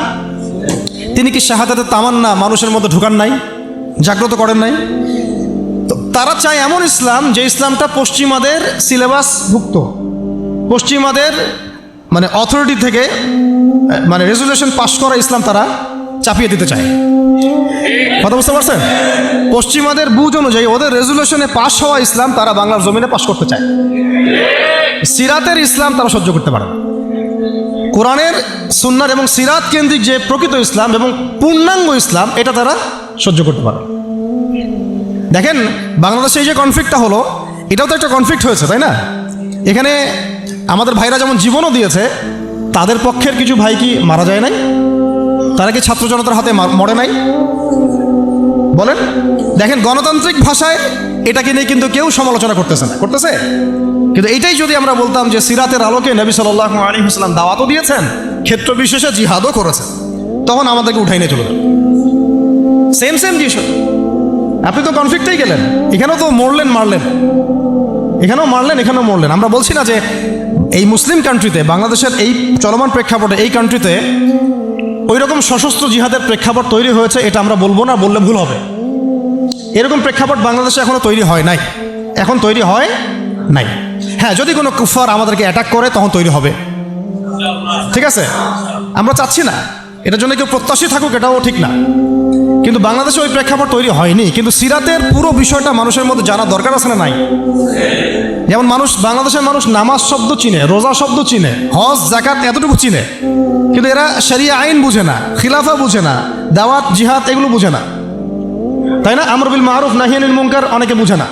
তিনি কি শাহাদাতের তামান্না মানুষের মধ্যে ঢুকান নাই, জাগ্রত করেন নাই? তো তারা চায় এমন ইসলাম যে ইসলামটা পশ্চিমাদের সিলেবাস ভুক্ত, পশ্চিমাদের মানে অথরিটি থেকে মানে রেজুলেশন পাস করা ইসলাম তারা চাপিয়ে দিতে চায়। কথা বুঝতে পারছেন? পশ্চিমাদের বুঝ অনুযায়ী ওদের রেজুলেশনে পাশ হওয়া ইসলাম তারা বাংলার জমিনে পাশ করতে চায়। সিরাতের ইসলাম তারা সহ্য করতে পারে না। কোরআনের, সুন্নার এবং সিরাত কেন্দ্রিক যে প্রকৃত ইসলাম এবং পূর্ণাঙ্গ ইসলাম, এটা তারা সহ্য করতে পারে। দেখেন বাংলাদেশে এই যে কনফ্লিক্টটা হলো, এটাও তো একটা কনফ্লিক্ট হয়েছে, তাই না? এখানে আমাদের ভাইরা যেমন জীবনও দিয়েছে, তাদের পক্ষের কিছু ভাই কি মারা যায় নাই? তারা কি ছাত্র জনতার হাতে মরে নাই? বলেন। দেখেন গণতান্ত্রিক ভাষায় এটাকে নিয়ে কিন্তু কেউ সমালোচনা করতেছে না, করতেছে? কিন্তু এইটাই যদি আমরা বলতাম যে সিরাতের আলোকে নবী সাল্লাল্লাহু আলাইহি ওয়াসাল্লাম দাওয়াতও দিয়েছেন, ক্ষেত্র বিশেষে জিহাদও করেছেন, তখন আমাদেরকে উঠাই নিয়ে চলে যাবে। সেম বিষয়। আপনি তো কনফ্লিক্টেই গেলেন, এখানেও তো মারলেন, এখানেও মারলেন, এখানেও মরলেন। আমরা বলছি না যে এই মুসলিম কান্ট্রিতে, বাংলাদেশের এই চলমান প্রেক্ষাপটে এই কান্ট্রিতে ওই রকম সশস্ত্র জিহাদের প্রেক্ষাপট তৈরি হয়েছে, এটা আমরা বলবো না, বললে ভুল হবে। এরকম প্রেক্ষাপট বাংলাদেশে এখনো তৈরি হয় নাই, এখন তৈরি হয় নাই। হ্যাঁ, যদি কোনো কুফার আমাদেরকে অ্যাটাক করে তখন তৈরি হবে, ঠিক আছে? আমরা চাচ্ছি না এটার জন্য কেউ প্রত্যাশী থাকুক, এটাও ঠিক না। কিন্তু বাংলাদেশে ওই প্রেক্ষাপট তৈরি হয়নি। কিন্তু সিরাতের পুরো বিষয়টা মানুষের মধ্যে জানা দরকার আছে না নাই? যেমন বাংলাদেশের মানুষ নামাজ শব্দ চিনে, রোজা শব্দ চিনে, হজ যাকাত এতটুকু চিনে, কিন্তু এরা শরিয়া আইন বুঝে না, খিলাফা বুঝে না, দাওয়াত জিহাদ এগুলো বুঝে না, তাই না? আমর বিল মারুফ নাহি আনিল মুনকার অনেকে বুঝে না।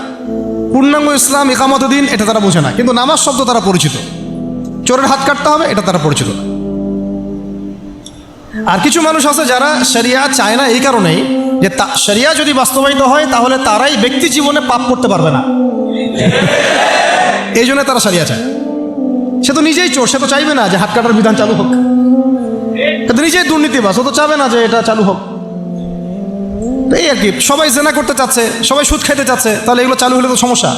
পূর্ণাঙ্গ ইসলাম ইকামত দিন এটা তারা বুঝে না, কিন্তু নামাজ শব্দ তারা পরিচিত। চোরের হাত কাটতে হবে এটা তারা পরিচিত। আর কিছু মানুষ আছে যারা শরিয়া চায় না এই কারণেই যে শরিয়া যদি বাস্তবায়িত হয় তাহলে তারাই ব্যক্তি জীবনে পাপ করতে পারবে না, এই জন্য তারা শরিয়া চায়। সে তো নিজেই চোর, সে তো চাইবে না যে হাত কাটার বিধান চালু হোক। সে তো নিজেই দুর্নীতিবাজ, ও তো চাবে না যে এটা চালু হোক। এই আর কি, সবাই জেনা করতে চাচ্ছে, সবাই সুদ খাইতে চাচ্ছে, তাহলে এগুলো চালু হলে তো সমস্যা।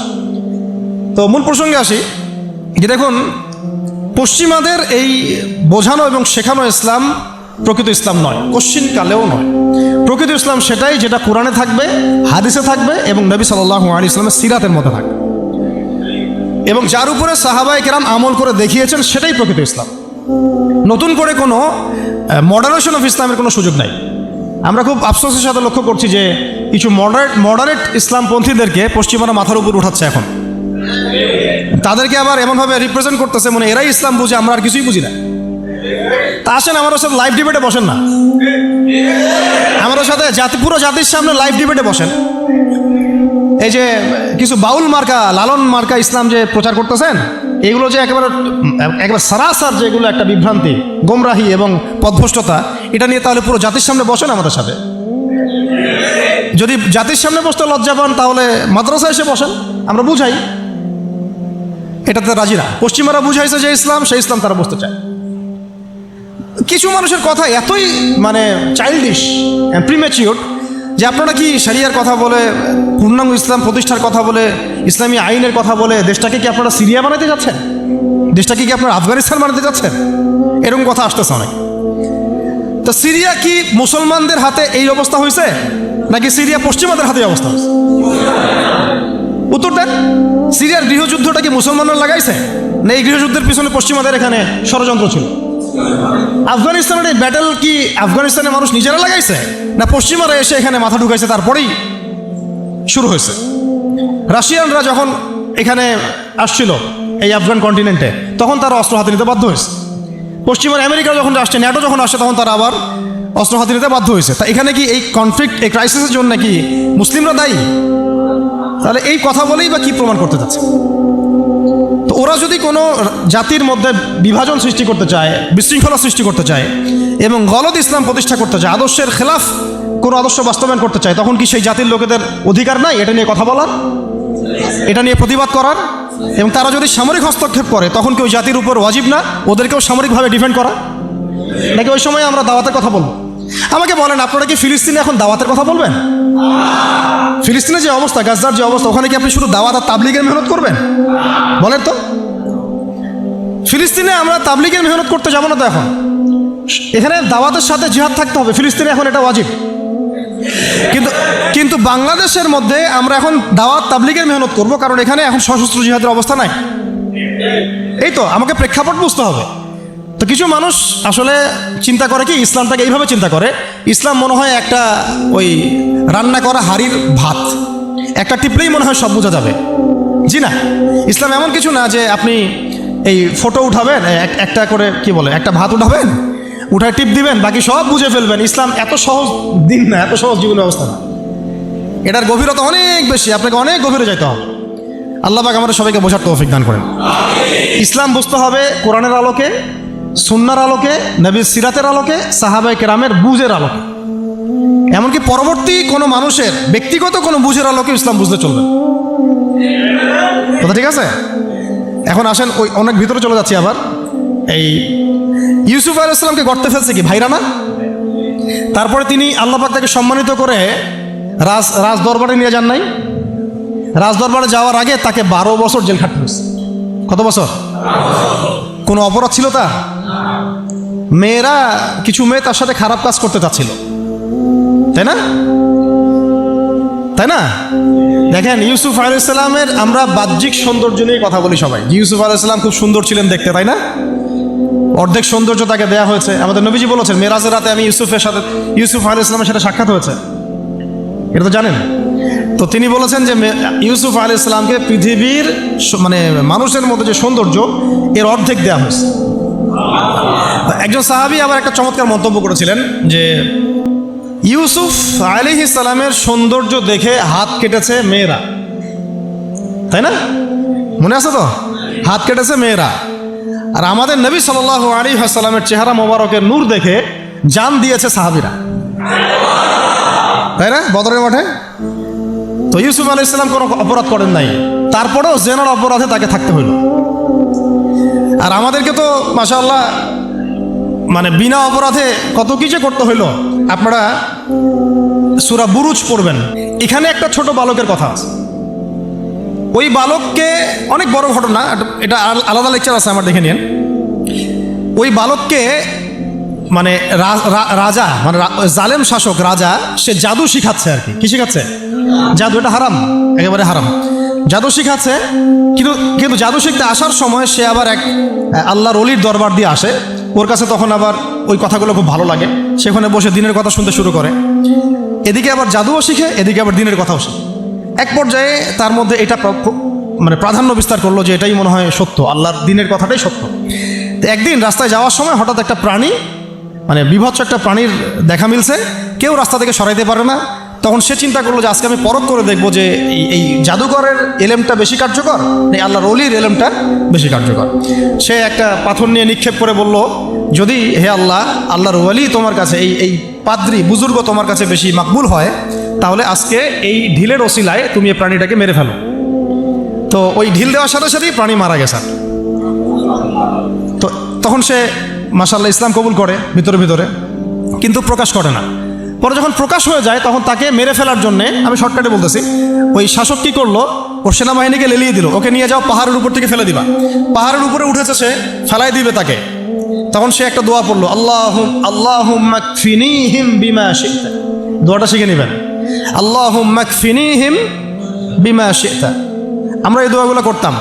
তো মূল প্রসঙ্গে আসি যে দেখুন, পশ্চিমাদের এই বোঝানো এবং শেখানো ইসলাম প্রকৃত ইসলাম নয়, কশ্চিনকালেও নয়। প্রকৃত ইসলাম সেটাই যেটা কোরআনে থাকবে, হাদিসে থাকবে এবং নবী সাল্লাল্লাহু আলাইহি ওয়াসাল্লামের সিরাতের মধ্যে থাকবে, এবং যার উপরে সাহাবায়ে কেরাম আমল করে দেখিয়েছেন, সেটাই প্রকৃত ইসলাম। নতুন করে কোনো মডারেশন অফ ইসলামের কোনো সুযোগ নাই। আমরা খুব আফসোসের সাথে লক্ষ্য করছি যে কিছু মডারেট ইসলামপন্থীদেরকে পশ্চিমারা মাথার উপর উঠাচ্ছে এখন। তাদেরকে আবার এমনভাবে রিপ্রেজেন্ট করতেছে মনে এরাই ইসলাম বুঝে, আমরা আর কিছুই বুঝি না। তা আসেন আমার সাথে লাইভ ডিবেটে বসেন না, আমার সাথে পুরো জাতির সামনে লাইভ ডিবেটে বসেন। এই যে কিছু বাউল মার্কা, লালন মার্কা ইসলাম যে প্রচার করতেছেন, এগুলো যে একেবারে সারাসার যেগুলো একটা বিভ্রান্তি, গোমরাহি এবং পথভ্রষ্টতা, এটা নিয়ে তাহলে পুরো জাতির সামনে বসেন আমাদের সাথে। যদি জাতির সামনে বসতে লজ্জা পান তাহলে মাদ্রাসায় এসে বসেন, আমরা বুঝাই। এটাতে রাজি না। পশ্চিমারা বুঝাইছে যে ইসলাম, সেই ইসলাম তারা বসতে চায়। কিছু মানুষের কথা এতই চাইল্ডিশ, প্রিম্যাচিওর, যে আপনারা কি শরিয়ার কথা বলে, পূর্ণাঙ্গ ইসলাম প্রতিষ্ঠার কথা বলে, ইসলামী আইনের কথা বলে দেশটাকে কি আপনারা সিরিয়া বানাতে যাচ্ছেন? দেশটাকে কি আপনারা আফগানিস্তান বানাতে যাচ্ছেন? এরকম কথা আসতেছে অনেক। তো সিরিয়া কি মুসলমানদের হাতে এই অবস্থা হয়েছে, নাকি সিরিয়া পশ্চিমাদের হাতে অবস্থা হয়েছে? উত্তর দেন। সিরিয়ার গৃহযুদ্ধটা কি মুসলমানরা লাগাইছে, না এই গৃহযুদ্ধের পিছনে পশ্চিমাদের এখানে ষড়যন্ত্র ছিল? আফগানিস্তানের এই ব্যাটেল কি আফগানিস্তানের মানুষ নিজেরা লাগাইছে, না পশ্চিমারা এসে এখানে মাথা ঢুকাইছে তারপরেই শুরু হয়েছে? রাশিয়ানরা যখন এখানে আসছিল এই আফগান কন্টিনেন্টে, তখন তারা অস্ত্র হাতে নিতে বাধ্য হয়েছে। পশ্চিমার আমেরিকা যখন আসছে, ন্যাটো যখন আসছে, তখন তারা আবার অস্ত্র হাতে নিতে বাধ্য হয়েছে। তা এখানে কি এই কনফ্লিক্ট, এই ক্রাইসিসের জন্য কি মুসলিমরা দায়ী? তাহলে এই কথা বলেই বা কি প্রমাণ করতে চাচ্ছে? তো ওরা যদি কোনো জাতির মধ্যে বিভাজন সৃষ্টি করতে চায়, বিশৃঙ্খলা সৃষ্টি করতে চায় এবং গলদ ইসলাম প্রতিষ্ঠা করতে চায়, আদর্শের খেলাফ কোনো আদর্শ বাস্তবায়ন করতে চায়, তখন কি সেই জাতির লোকেদের অধিকার নাই এটা নিয়ে কথা বলার, এটা নিয়ে প্রতিবাদ করার? এবং তারা যদি সামরিক হস্তক্ষেপ করে, তখন কি ওই জাতির উপর ওয়াজিব না ওদেরকেও সামরিকভাবে ডিফেন্ড করা? নাকি ওই সময় আমরা দাওয়াতের কথা বলবো? আমাকে বলেন, আপনারা কি ফিলিস্তিনে এখন দাওয়াতের কথা বলবেন? ফিলিস্তিনের যে অবস্থা, গাজার যে অবস্থা, ওখানে কি আপনি শুধু দাওয়াত আর তাবলিগের মেহনত করবেন? বলেন তো। ফিলিস্তিনে আমরা তাবলিগের মেহনত করতে যাবো না তো এখন। এখানে দাওয়াতের সাথে জিহাদ থাকতে হবে, ফিলিস্তিনে এখন এটা ওয়াজিব। কিন্তু বাংলাদেশের মধ্যে আমরা এখন দাওয়াত তাবলিগের মেহনত করব, কারণ এখানে এখন সশস্ত্র জিহাদের অবস্থা নাই। এই তো আমাকে প্রেক্ষাপট বুঝতে হবে। তো কিছু মানুষ আসলে চিন্তা করে কি, ইসলামটাকে এইভাবে চিন্তা করে, ইসলাম মনে হয় একটা ওই রান্না করা হাঁড়ির ভাত, একটা টিপলেই মনে হয় সব বোঝা যাবে। জি না, ইসলাম এমন কিছু না যে আপনি এই ফটো উঠাবেন, একটা করে কি বলে একটা ভাত উঠাবেন, উঠায় টিপ দিবেন, বাকি সব বুঝে ফেলবেন। ইসলাম এত সহজ দিন না, এত সহজ জীবন ব্যবস্থা না। এটার গভীরতা অনেক বেশি, আপনাকে অনেক গভীরে যেতে হবে। আল্লাহ পাক আমাদের সবাইকে বোঝার তৌফিক দান করেন। ইসলাম বুঝতে হবে কোরআনের আলোকে, সুন্নাহর আলোকে, নবীর সিরাতের আলোকে, সাহাবায়ে কেরামের বুঝের আলোকে। এমনকি পরবর্তী কোনো মানুষের ব্যক্তিগত কোনো বুঝের আলোকে ইসলাম বুঝতে চলবে। কথা ঠিক আছে? এখন আসেন ওই অনেক ভিতরে চলে যাচ্ছি আবার। এই ইউসুফ আলাইহিস সালামকে গর্তে ফেলছে কি ভাইরা না? তারপরে তিনি আল্লাহ পাক তাকে সম্মানিত করে রাজ দরবারে নিয়ে যান নাই? রাজ দরবারে যাওয়ার আগে তাকে 12 বছর জেল খাটতে হয়েছে। কত বছর? কোনো অপরাধ ছিল তার? মেয়েরা, কিছু মেয়ে তার সাথে খারাপ কাজ করতে চাচ্ছিল, তাই না? তাই না? দেখেন ইউসুফ আলাইহিস সালামের, আমরা বাহ্যিক সৌন্দর্য নিয়ে কথা বলি সবাই, ইউসুফ আলাইহিস সালাম খুব সুন্দর ছিলেন দেখতে, তাই না? অর্ধেক সৌন্দর্য তাকে দেয়া হয়েছে। আমাদের নবীজি বলেছেন মেরাজের রাতে আমি ইউসুফ আলাইহিস সালামের সাথে সাক্ষাৎ হয়েছে, এটা তো জানেন। তো তিনি বলেছেন যে ইউসুফ আলাইহিস সালামকে পৃথিবীর মানে মানুষের মধ্যে যে সৌন্দর্য এর অর্ধেক দেওয়া হয়েছে। একজন সাহাবী আবার একটা চমৎকার মন্তব্য করেছিলেন যে ইউসুফ আলাইহিস সালামের সৌন্দর্য দেখে হাত কেটেছে মেয়েরা, তাই না? মনে আছে তো? হাত কেটেছে মেয়েরা। আর আমাদের নবী সাল্লাল্লাহু আলাইহি ওয়াসাল্লামের চেহারা মোবারকের নূর দেখে জান দিয়েছে সাহাবীরা, তাই না? বদরের মাঠে। তো ইউসুফ আলাইহিস সালাম কোনো অপরাধ করেন নাই, তারপরেও জেনার অপরাধে তাকে থাকতে হইল। আর আমাদেরকে তো মাশাআল্লাহ মানে বিনা অপরাধে কত কিছু করতে হইল। আপনারা সূরা বুরুজ পড়বেন, এখানে একটা ছোট বালকের কথা আছে। ওই বালককে, অনেক বড় ঘটনা, এটা আলাদা লেকচার আছে, আমার দেখে নিন। ওই বালককে মানে রাজা, মানে জালেম শাসক রাজা, সে জাদু শিখাচ্ছে আর কি। কি শিখাচ্ছে? জাদু। এটা হারাম, একেবারে হারাম। জাদু শিখাচ্ছে, কিন্তু জাদু শিখতে আসার সময় সে আবার এক আল্লাহর ওলির দরবার দিয়ে আসে। ওর কাছে তখন আবার ওই কথাগুলো খুব ভালো লাগে, সেখানে বসে দিনের কথা শুনতে শুরু করে। এদিকে আবার জাদুও শিখে, এদিকে আবার দিনের কথাও শিখে। এক পর্যায়ে তার মধ্যে এটা মানে প্রাধান্য বিস্তার করলো যে এটাই মনে হয় সত্য, আল্লাহর দিনের কথাটাই সত্য। তো একদিন রাস্তায় যাওয়ার সময় হঠাৎ একটা প্রাণী, মানে বিভৎস একটা প্রাণীর দেখা মিলছে, কেউ রাস্তা থেকে সরাইতে পারে না। তখন সে চিন্তা করলো যে আজকে আমি পরখ করে দেখবো যে এই জাদুকরের এলেমটা বেশি কার্যকর, এই আল্লাহর ওলির এলেমটা বেশি কার্যকর। সে একটা পাথর নিয়ে নিক্ষেপ করে বলল, যদি হে আল্লাহ, আল্লাহর ওলি তোমার কাছে, এই পাদ্রী বুজুর্গ তোমার কাছে বেশি মাকবুল হয়, তাহলে আজকে এই ঢিলের ওসিলায় তুমি এই প্রাণীটাকে মেরে ফেলো। তো ওই ঢিল দেওয়ার সাথে সাথেই প্রাণী মারা গেছে। তো তখন সে মাশাআল্লাহ ইসলাম কবুল করে ভিতরে ভিতরে, কিন্তু প্রকাশ করে না। পরে যখন প্রকাশ হয়ে যায় তখন তাকে মেরে ফেলার জন্যে, আমি শর্টকাটে বলতেছি, ওই শাসক কী করলো, ওর সেনাবাহিনীকে লেলিয়ে দিল, ওকে নিয়ে যাও পাহাড়ের উপর থেকে ফেলে দিবা। পাহাড়ের উপরে উঠেছে সে, ফেলাই দিবে তাকে। তখন সে একটা দোয়া পড়লো, আল্লাহুম্মা কফিনিহিম বিমা শি'তা। দোয়াটা শিখে নেবেন, আল্লাহুম্মা কফিনিহিম বিমা শি'তা। আমরা এই দোয়াগুলো করতাম,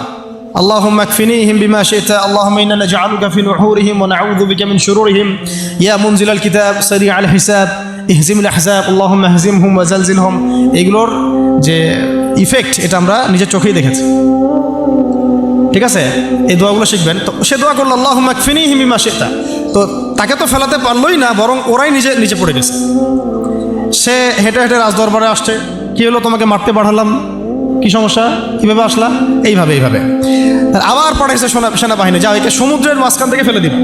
আল্লাহুম্মা কফিনিহিম বিমা শি'তা, আল্লাহুম্মা ইন্না নাজআলুকা ফি নুহুরিহিম ওয়া নাউযু বিকা মিন শুরুরিহিম, ইয়া মুনজিলাল কিতাব সারিআল হিসাব ইহজিমুল আহজাব, আল্লাহুম্মা হজিমহুম ওয়া জালজিলহুম। এগুলোর যে ইফেক্ট এটা আমরা নিজের চোখেই দেখেছি, ঠিক আছে? এই দোয়াগুলো শিখবেন। তো সে দোয়া করলো, আল্লাহুম্মা কফিনিহিম বিমা শি'তা। তো তাকে তো ফেলাতে পারলোই না, বরং ওরাই নিচে পড়ে গেছে। সে হেঁটে হেঁটে রাজদরবারে আসছে, কি হলো, তোমাকে মারতে পাঠালাম, কি সমস্যা, কীভাবে আসলা? এইভাবে। আবার পাঠাইছে সেনাবাহিনী, যাও একে সমুদ্রের মাঝখান থেকে ফেলে দিবা,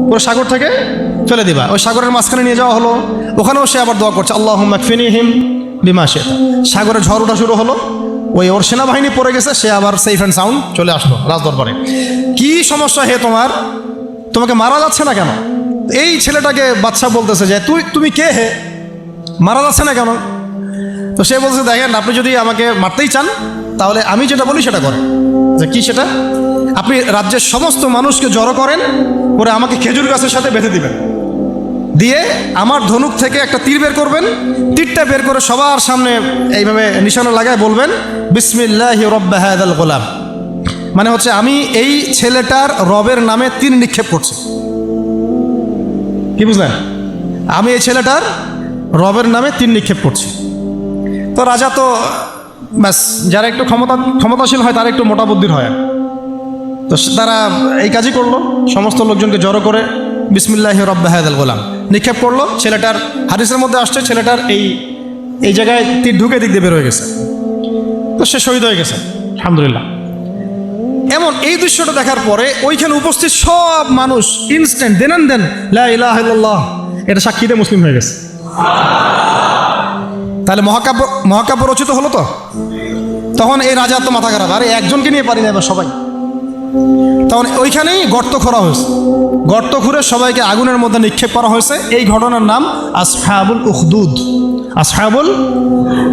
পুরো সাগর থেকে ফেলে দিবা। ওই সাগরের মাঝখানে নিয়ে যাওয়া হলো, ওখানেও সে আবার দোয়া করছে, আল্লাহুম্মা কফিনিহিম বিমা শি'তা। সাগরে ঝড় ওঠা শুরু হলো, ওর সেনাবাহিনী পড়ে গেছে, সে আবার সেফ অ্যান্ড সাউন্ড চলে আসলো রাজদরবারে। কি সমস্যা হে তোমার, তোমাকে মারা যাচ্ছে না কেন? এই ছেলেটাকে বাদশা বলতেছে যে তুমি কে হে, মারা যাচ্ছে না কেন? তো সে বলছে, দেখেন, আপনি যদি আমাকে মারতেই চান তাহলে আমি যেটা বলি সেটা করেন। যে কি সেটা? আপনি রাজ্যের সমস্ত মানুষকে জড়ো করেন, করে আমাকে খেজুর গাছের সাথে বেঁধে দিবেন, দিয়ে আমার ধনুক থেকে একটা তীর বের করবেন, তীরটা বের করে সবার সামনে এইভাবে নিশানা লাগায় বলবেন, বিসমিল্লাহি রব্বি হাযাল গোলাম। মানে হচ্ছে আমি এই ছেলেটার রবের নামে তীর নিক্ষেপ করছি। কি বুঝলেন? আমি এই ছেলেটার রবের নামে তীর নিক্ষেপ করছি। তো রাজা তো ব্যাস, যারা একটু ক্ষমতাশীল হয় তারা একটু মোটা বুদ্ধির হয়। তো তারা এই কাজই করলো, সমস্ত লোকজনকে জড়ো করে বিসমিল্লাহি রব্বি হাযাল গোলাম নিক্ষেপ করলো। ছেলেটার হাদিসের মধ্যে আসছে ছেলেটার এই জায়গায় তীর ঢুকে দিক দিয়ে বের হয়ে গেছে। তো সে শহীদ হয়ে গেছে, আলহামদুলিল্লাহ। এমন এই দৃশ্যটা দেখার পরে ওইখানে উপস্থিত সব মানুষ ইনস্ট্যান্ট দেন লা ইলাহা ইল্লাল্লাহ এটা সাক্ষী দিয়ে মুসলিম হয়ে গেছে। তাহলে মহাকাব্য রচিত হলো। তো তখন এই রাজা তো মাথা খারাপ, আরে একজনকে নিয়ে পারি না এবার সবাই। তখন ওইখানেই গর্ত খোঁড়া হয়েছে, গর্ত খুঁড়ে সবাইকে আগুনের মধ্যে নিক্ষেপ করা হয়েছে। এই ঘটনার নাম আসহাবুল উখদুদ। আসহাবুল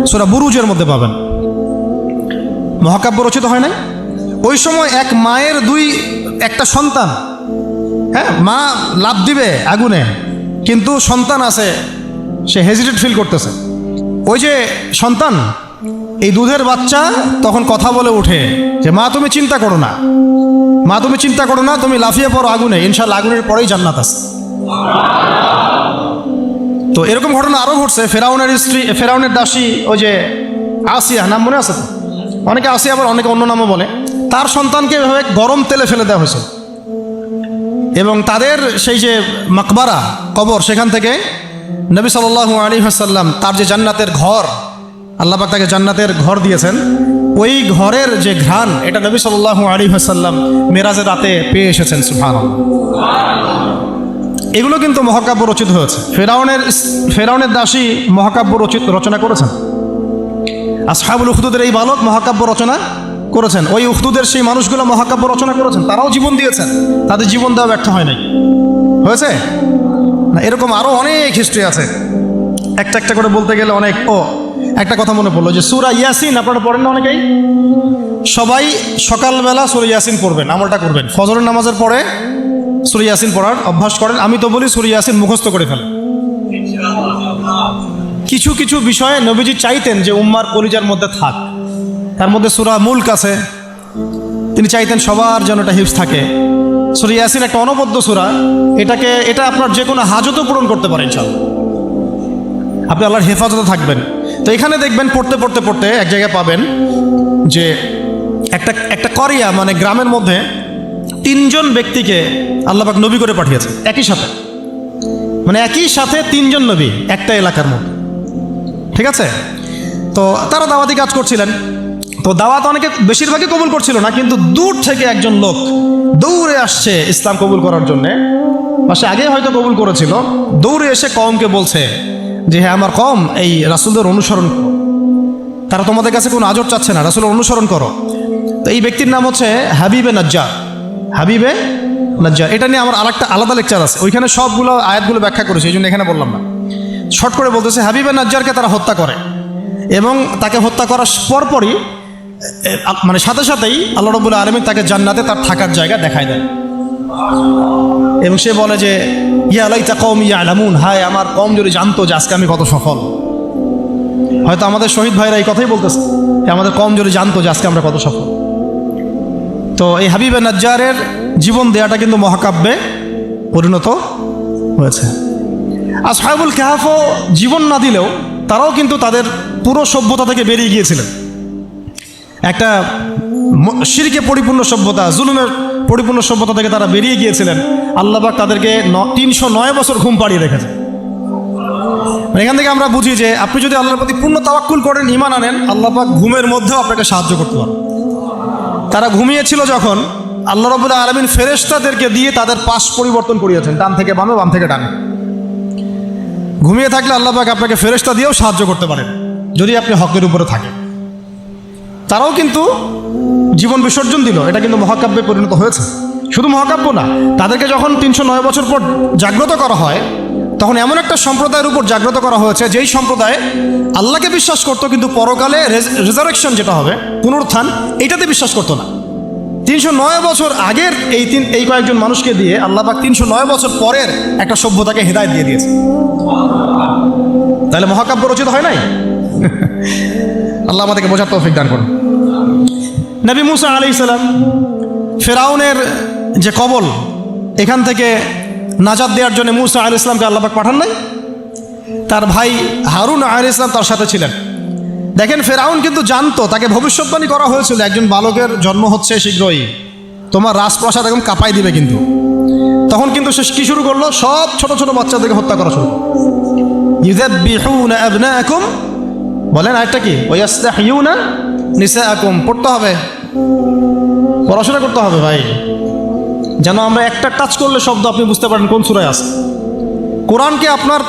সূরা বুরুজের মধ্যে পাবেন। মহাকাব্য রচিত হয় নাই। ওই সময় এক মায়ের একটা সন্তান, হ্যাঁ, মা লাফ দিবে আগুনে, কিন্তু সন্তান আছে, সে হেজিটেট ফিল করতেছে। ওই যে সন্তান, এই দুধের বাচ্চা তখন কথা বলে ওঠে যে মা তুমি চিন্তা করো না, মা তুমি চিন্তা করো না, তুমি লাফিয়ে পড়ো আগুনে, ইনশাআল্লাহ আগুনের পরেই জান্নাত আছে। তো এরকম ঘটনা আরও ঘটছে। ফেরাউনের স্ত্রী, ফেরাউনের দাসী, ওই যে আসিয়া, নাম মনে আছে তো? অনেকে আসিয়া আবার অনেকে অন্য নামও বলে। তার সন্তানকে এভাবে গরম তেলে ফেলে দেওয়া হয়েছে এবং তাদের সেই যে মাকবারা, কবর, সেখান থেকে নবী সাল্লাল্লাহু আলাইহি ওয়াসাল্লাম তার যে জান্নাতের ঘর, আল্লাহ পাক তাকে জান্নাতের ঘর দিয়েছেন, ওই ঘরের যে ঘ্রাণ, এটা নবী সাল্লাল্লাহু আলাইহি ওয়াসাল্লাম মেরাজের রাতে পেয়ে এসেছেন। সুবহানাল্লাহ। এগুলো কিন্তু মহাকাব্য রচিত হয়েছে। ফেরাউনের দাসী মহাকাব্য রচনা করেছেন। আসহাবুল উখদুদের এই বালক মহাকাব্য রচনা করেছেন। ওই উখদুদের সেই মানুষগুলো মহাকাব্য রচনা করেছেন, তারাও জীবন দিয়েছেন, তাদের জীবন দেওয়া ব্যর্থ হয় নাই। হয়েছে না? এরকম আরও অনেক হিস্ট্রি আছে, একটা করে বলতে গেলে অনেক। একটা কথা মনে পড়লো যে সূরা ইয়াসিন আপনারা পড়েন না অনেকেই? সবাই সকালবেলা সূরা ইয়াসিন পড়বেন, আমলটা করবেন। ফজরের নামাজের পরে সূরা ইয়াসিন পড়ার অভ্যাস করেন। আমি তো বলি সূরা ইয়াসিন মুখস্থ করে ফেলেন। কিছু কিছু বিষয়ে নবীজি চাইতেন যে উম্মার কলিজার মধ্যে থাক। তার মধ্যে সূরা মুলক আছে, তিনি চাইতেন সবার যেন এটা হিফজ থাকে। সূরা ইয়াসিন একটা অনবদ্য সূরা, এটা আপনার যে কোনো হাজতও পূরণ করতে পারে ইনশাআল্লাহ। আপনি আল্লাহর হেফাজতে থাকবেন। তো এখানে দেখবেন পড়তে এক জায়গায় পাবেন যে একটা করিয়া, মানে গ্রামের মধ্যে 3 জন ব্যক্তিকে আল্লাহ পাক নবী করে পাঠিয়েছে একই সাথে, মানে একই সাথে 3 জন নবী একটা এলাকার মধ্যে। ঠিক আছে? তো তারা দাওয়াতি কাজ করছিলেন। তো দাওয়াত অনেকে, বেশিরভাগই কবুল করছিল না, কিন্তু দূর থেকে একজন লোক দৌড়ে আসছে ইসলাম কবুল করার জন্যে। সে আগে হয়তো কবুল করেছিল, দৌড়ে এসে কওমকে বলছে যে হ্যাঁ আমার কওম এই রাসূলদের অনুসরণ করো, তারা তোমাদের কাছে কোনো আজর চাচ্ছে না, রাসূলের অনুসরণ করো। তো এই ব্যক্তির নাম হচ্ছে হাবিবে নাজ্জার। হাবিবে নাজ্জার, এটা নিয়ে আমার আরেকটা আলাদা লেকচার আছে, ওইখানে সবগুলো আয়াতগুলো ব্যাখ্যা করেছে, এই জন্য এখানে বললাম না। শর্ট করে বলতেছে, হাবিবে নাজ্জারকে তারা হত্যা করে এবং তাকে হত্যা করার পরপরই, মানে সাথে সাথেই আল্লাহ রাব্বুল আলামিন তাকে জান্নাতে তার থাকার জায়গা দেখায় দেন এবং সে বলে যে ইয়া লাইতা কওমি ইয়ালামুন, হায় আমার কওম যদি জানতো যে আজকে আমি কত সফল। হয়তো আমাদের শহীদ ভাইরা এই কথাই বলতেছে, আমাদের কওম যদি জানতো যে আজকে আমরা কত সফল। তো এই হাবিবে নাজ্জারের জীবন দেয়াটা কিন্তু মহাকাব্যে পরিণত হয়েছে। আসহাবুল কাহফও জীবন না দিলেও তারাও কিন্তু তাদের পুরো সভ্যতা থেকে বেরিয়ে গিয়েছিলেন। একটা শিরকে পরিপূর্ণ সভ্যতা, জুলুমের পরিপূর্ণ সভ্যতা থেকে তারা বেরিয়ে গিয়েছিলেন। আল্লাহ পাক তাদেরকে 309 বছর ঘুম পাড়িয়ে রেখেছে। এখান থেকে আমরা বুঝি যে আপনি যদি আল্লাহর প্রতি পূর্ণ তাওয়াক্কুল করেন, ঈমান আনেন, আল্লাহ পাক ঘুমের মধ্যেও আপনাকে সাহায্য করতে পারেন। তারা ঘুমিয়েছিল যখন, আল্লাহ রাব্বুল আলামিন ফেরেশতাদেরকে দিয়ে তাদের পাশ পরিবর্তন করিয়েছেন, ডান থেকে বামে, বাম থেকে ডানে। ঘুমিয়ে থাকলে আল্লাহ পাক আপনাকে ফেরেশতা দিয়েও সাহায্য করতে পারেন যদি আপনি হকের উপরে থাকেন। তারাও কিন্তু জীবন বিসর্জন দিল, এটা কিন্তু মহাকাব্যে পরিণত হয়েছে। শুধু মহাকাব্য না, তাদেরকে যখন 309 বছর পর জাগ্রত করা হয়, তখন এমন একটা সম্প্রদায়ের উপর জাগ্রত করা হয়েছে যেই সম্প্রদায় আল্লাহকে বিশ্বাস করতো, কিন্তু পরকালে রেজারেকশন যেটা হবে, পুনরুত্থান, এইটাতে বিশ্বাস করতো না। 309 বছর আগের এই কয়েকজন মানুষকে দিয়ে আল্লাহ পাক 309 বছর পরের একটা সভ্যতাকে হেদায়েত দিয়ে দিয়েছে। তাহলে মহাকাব্য রচিত হয় নাই? আল্লাহ আমাদেরকে বোঝার তৌফিক দান করুন। নবী মুসা আলাইহিস সালাম ফেরাউনের যে কবল, এখান থেকে নাজাত দেওয়ার জন্য মুসা আলাইহিস সালামকে আল্লাহ পাক পাঠান নাই? তার ভাই হারুন আলাইহিস সালাম তার সাথে ছিলেন। দেখেন ফেরাউন কিন্তু জানতো, তাকে ভবিষ্যৎবাণী করা হয়েছিল একজন বালকের জন্ম হচ্ছে শীঘ্রই, তোমার রাজপ্রাসাদ একদম কাঁপাই দিবে কিন্তু। তখন কিন্তু সে কি শুরু করলো? সব ছোট ছোট বাচ্চাদেরকে হত্যা করা শুরু। ইউযাববিহুনা আবনাআকুম, বলেন আরেকটা কি? ওয়াইয়াস্তাহইয়ুনা নিসাআকুম। পড়তে হবে, পড়াশোনা করতে হবে ভাই, যেন আমরা একটা টাচ করলে শব্দ আপনি বুঝতে পারেন কোন সূরায় আছে। কোরআনকে আপনার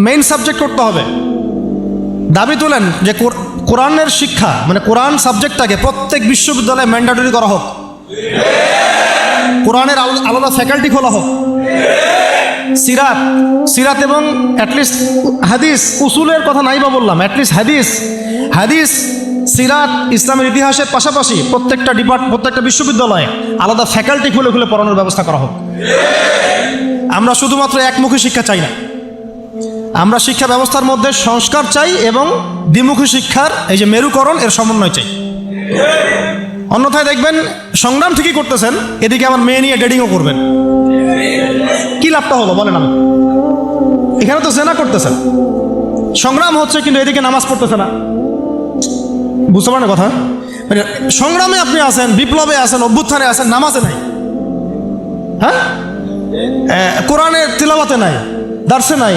মেইন সাবজেক্ট করতে হবে। দাবি তোলেন যে কোরআনের শিক্ষা মানে কোরআন সাবজেক্টটাকে প্রত্যেক বিশ্ববিদ্যালয়ে ম্যান্ডেটরি করা হোক, কোরআনের আলাদা ফ্যাকাল্টি খোলা হোক। সিরাত এবং অ্যাটলিস্ট হাদিস, উসুলের কথা নাই বা বললাম, অ্যাটলিস্ট হাদিস সিরাত ইসলামের ইতিহাসের পাশাপাশি প্রত্যেকটা বিশ্ববিদ্যালয়ে আলাদা ফ্যাকাল্টি খুলে খুলে পড়ানোর ব্যবস্থা করা হোক। আমরা শুধুমাত্র একমুখী শিক্ষা চাই না, আমরা শিক্ষা ব্যবস্থার মধ্যে সংস্কার চাই এবং দ্বিমুখী শিক্ষার এই যে মেরুকরণ এর সমন্বয় চাই। অন্যথায় দেখবেন সংগ্রাম ঠিকই করতেছেন, এদিকে আমার মেয়ে নিয়ে ডেটিংও করবেন, কি লাভটা হলো বলেন? আমি এখানে তো জেনা করতেছেন, সংগ্রাম হচ্ছে কিন্তু এদিকে নামাজ পড়তেছে না। বুঝতে পারেন কথা? মানে সংগ্রামে আপনি আছেন, বিপ্লবে আছেন, অভ্যুত্থানে আছেন, নামাজে নাই, হ্যাঁ, কোরআনের তিলাওয়াতে নাই, দার্সে নাই।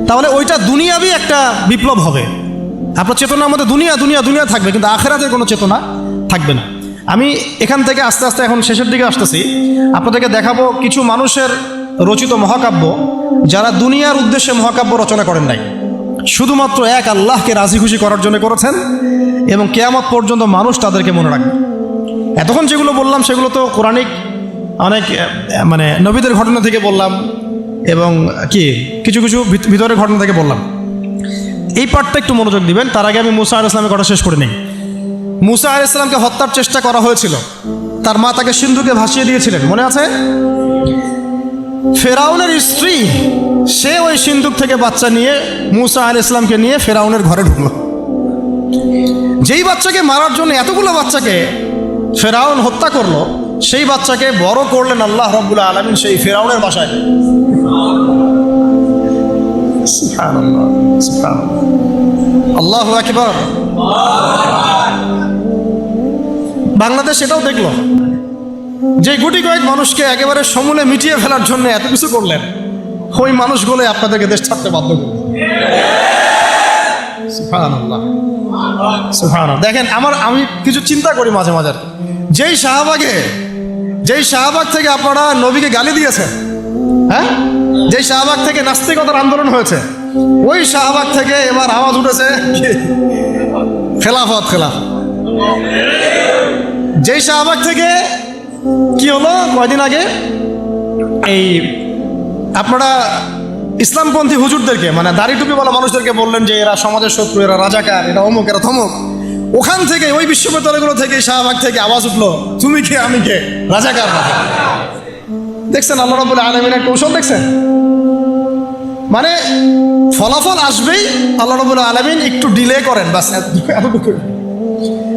তাহলে ওইটা দুনিয়াবি একটা বিপ্লব হবে। আপনার চেতনার মধ্যে দুনিয়া থাকবে, কিন্তু আখেরাতের কোনো চেতনা থাকবে না। আমি এখান থেকে আস্তে আস্তে এখন শেষের দিকে আসতেছি, আপনাদেরকে দেখাবো কিছু মানুষের রচিত মহাকাব্য যারা দুনিয়ার উদ্দেশ্যে মহাকাব্য রচনা করেন নাই, শুধুমাত্র এক আল্লাহকে রাজি খুশি করার জন্য করেছেন, এবং কিয়ামত পর্যন্ত মানুষ তাদেরকে মনে রাখবে। এতক্ষণ যেগুলো বললাম সেগুলো তো কোরআনিক অনেক মানে নবীদের ঘটনা থেকে বললাম, এবং কিছু ভিতরের ঘটনা থেকে বললাম। এই পার্টটা একটু মনোযোগ দিবেন। তার আগে আমি মুসা আলাইহিস সালামের কথা শেষ করে নেই। মুসা আলাইহিস সালামকে হত্যার চেষ্টা করা হয়েছিল, তার মা তাকে সিন্ধুকে ভাসিয়ে দিয়েছিলেন, মনে আছে? ফেরাউনের স্ত্রী সে ওই সিন্ধুক থেকে বাচ্চা নিয়ে মুসা আলাইহিস সালামকে নিয়ে ফেরাউনের ঘরে ঢুকলো। যেই বাচ্চাকে মারার জন্য এতগুলো বাচ্চাকে ফেরাউন হত্যা করলো, সেই বাচ্চাকে বড় করলেন আল্লাহ রাব্বুল আলামিন সেই ফেরাউনের বাসায়। সুবহানাল্লাহ, সুবহানাল্লাহ, আল্লাহু আকবার। বাংলাদেশ এটাও দেখলো যে গুটি কয়েক মানুষকে একেবারে সমূলে মিটিয়ে ফেলার জন্য এত কিছু করলেন, ওই মানুষগুলো আপনাদেরকে দেশ ছাড়তে বাধ্য করবে। সুবহানাল্লাহ, সুবহানাল্লাহ। দেখেন আমি কিছু চিন্তা করি মাঝে মাঝে, যেই শাহবাগ থেকে আপনারা নবীকে গালি দিয়েছেন, হ্যাঁ, যেই শাহবাগ থেকে নাস্তিকতার আন্দোলন হয়েছে, ওই শাহবাগ থেকে এবার আওয়াজ উঠেছে খেলাফত। যেই শাহবাগ থেকে কি হলো কয়দিন আগে, এই আপনারা ইসলামপন্থী হুজুরদেরকে মানে দাড়ি টুপিওয়ালা মানুষদেরকে বললেন যে এরা সমাজের শত্রু, এরা রাজাকার, এরা অমুক, এরা থমুক। ওখান থেকে ওই বিশ্ববিদ্যালয়গুলো থেকে শাহবাগ থেকে আওয়াজ উঠলো, তুমি কে আমি কে, রাজাকার। দেখছেন আল্লাহ রাব্বুল আলামিনের কৌশল? দেখছেন মানে ফলাফল আসবেই, আল্লাহ রাব্বুল আলামিন একটু ডিলে করেন, বাস এতটুকু,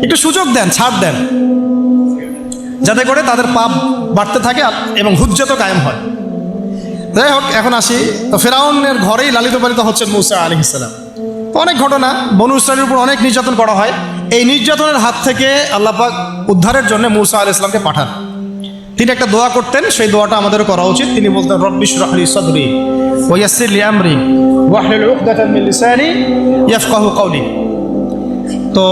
একটু সুযোগ দেন, ছাড় দেন, যাতে করে তাদের পাপ বাড়তে থাকে এবং হুজ্জত কায়েম হয়। যাই হোক, এখন আসি, তো ফেরাউনের ঘরেই লালিত পালিত হচ্ছেন মুসা আলাইহিস সালাম। অনেক ঘটনা, বনু ইসরাইলের উপর অনেক নির্যাতন করা হয়। এই নির্যাতনের হাত থেকে আল্লাহ পাক উদ্ধারের জন্য মুসা আলাইহিস সালামকে পাঠান। তিনি একটা দোয়া করতেন, সেই দোয়াটা আমাদেরও করা উচিত। তিনি বলতেন, রব্বি ইশরাহ লি সাদরি ওয়া ইয়াসসির লি আমরি ওয়াহলুল উকদাতাম মিন লিসানি ইয়াফকাহু কওলি। তো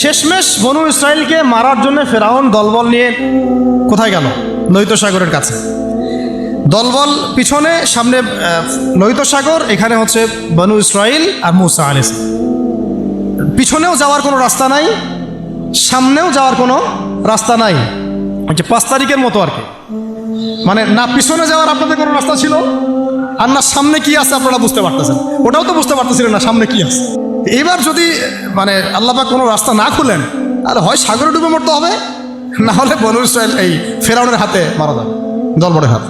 শেষমেশ বনু ইসরাইলকে মারার জন্য ফেরাউন দলবল নিয়ে কোথায় গেল? লোহিত সাগরের কাছে। দলবল পিছনে, সামনে লোহিত সাগর, এখানে হচ্ছে বনু ইসরাইল আর মুসা আলাইহিস সালাম। পিছনেও যাওয়ার কোনো রাস্তা নাই, সামনেও যাওয়ার কোনো রাস্তা নাই, যে 5 তারিখের মতো আর কি। মানে না পিছনে যাওয়ার আপনাদের কোনো রাস্তা ছিল, আর না সামনে কি আছে আপনারা বুঝতে পারতেছেন, ওটাও তো বুঝতে পারতেছিলেন না সামনে কি আছে। এবার যদি মানে আল্লাহ পাক কোনো রাস্তা না খুলেন, তাহলে হয় সাগরে ডুবে মরতে হবে, না হলে বনু ইসরাইল এই ফেরাউনের হাতে মারা যাবে, দলবলের হাতে।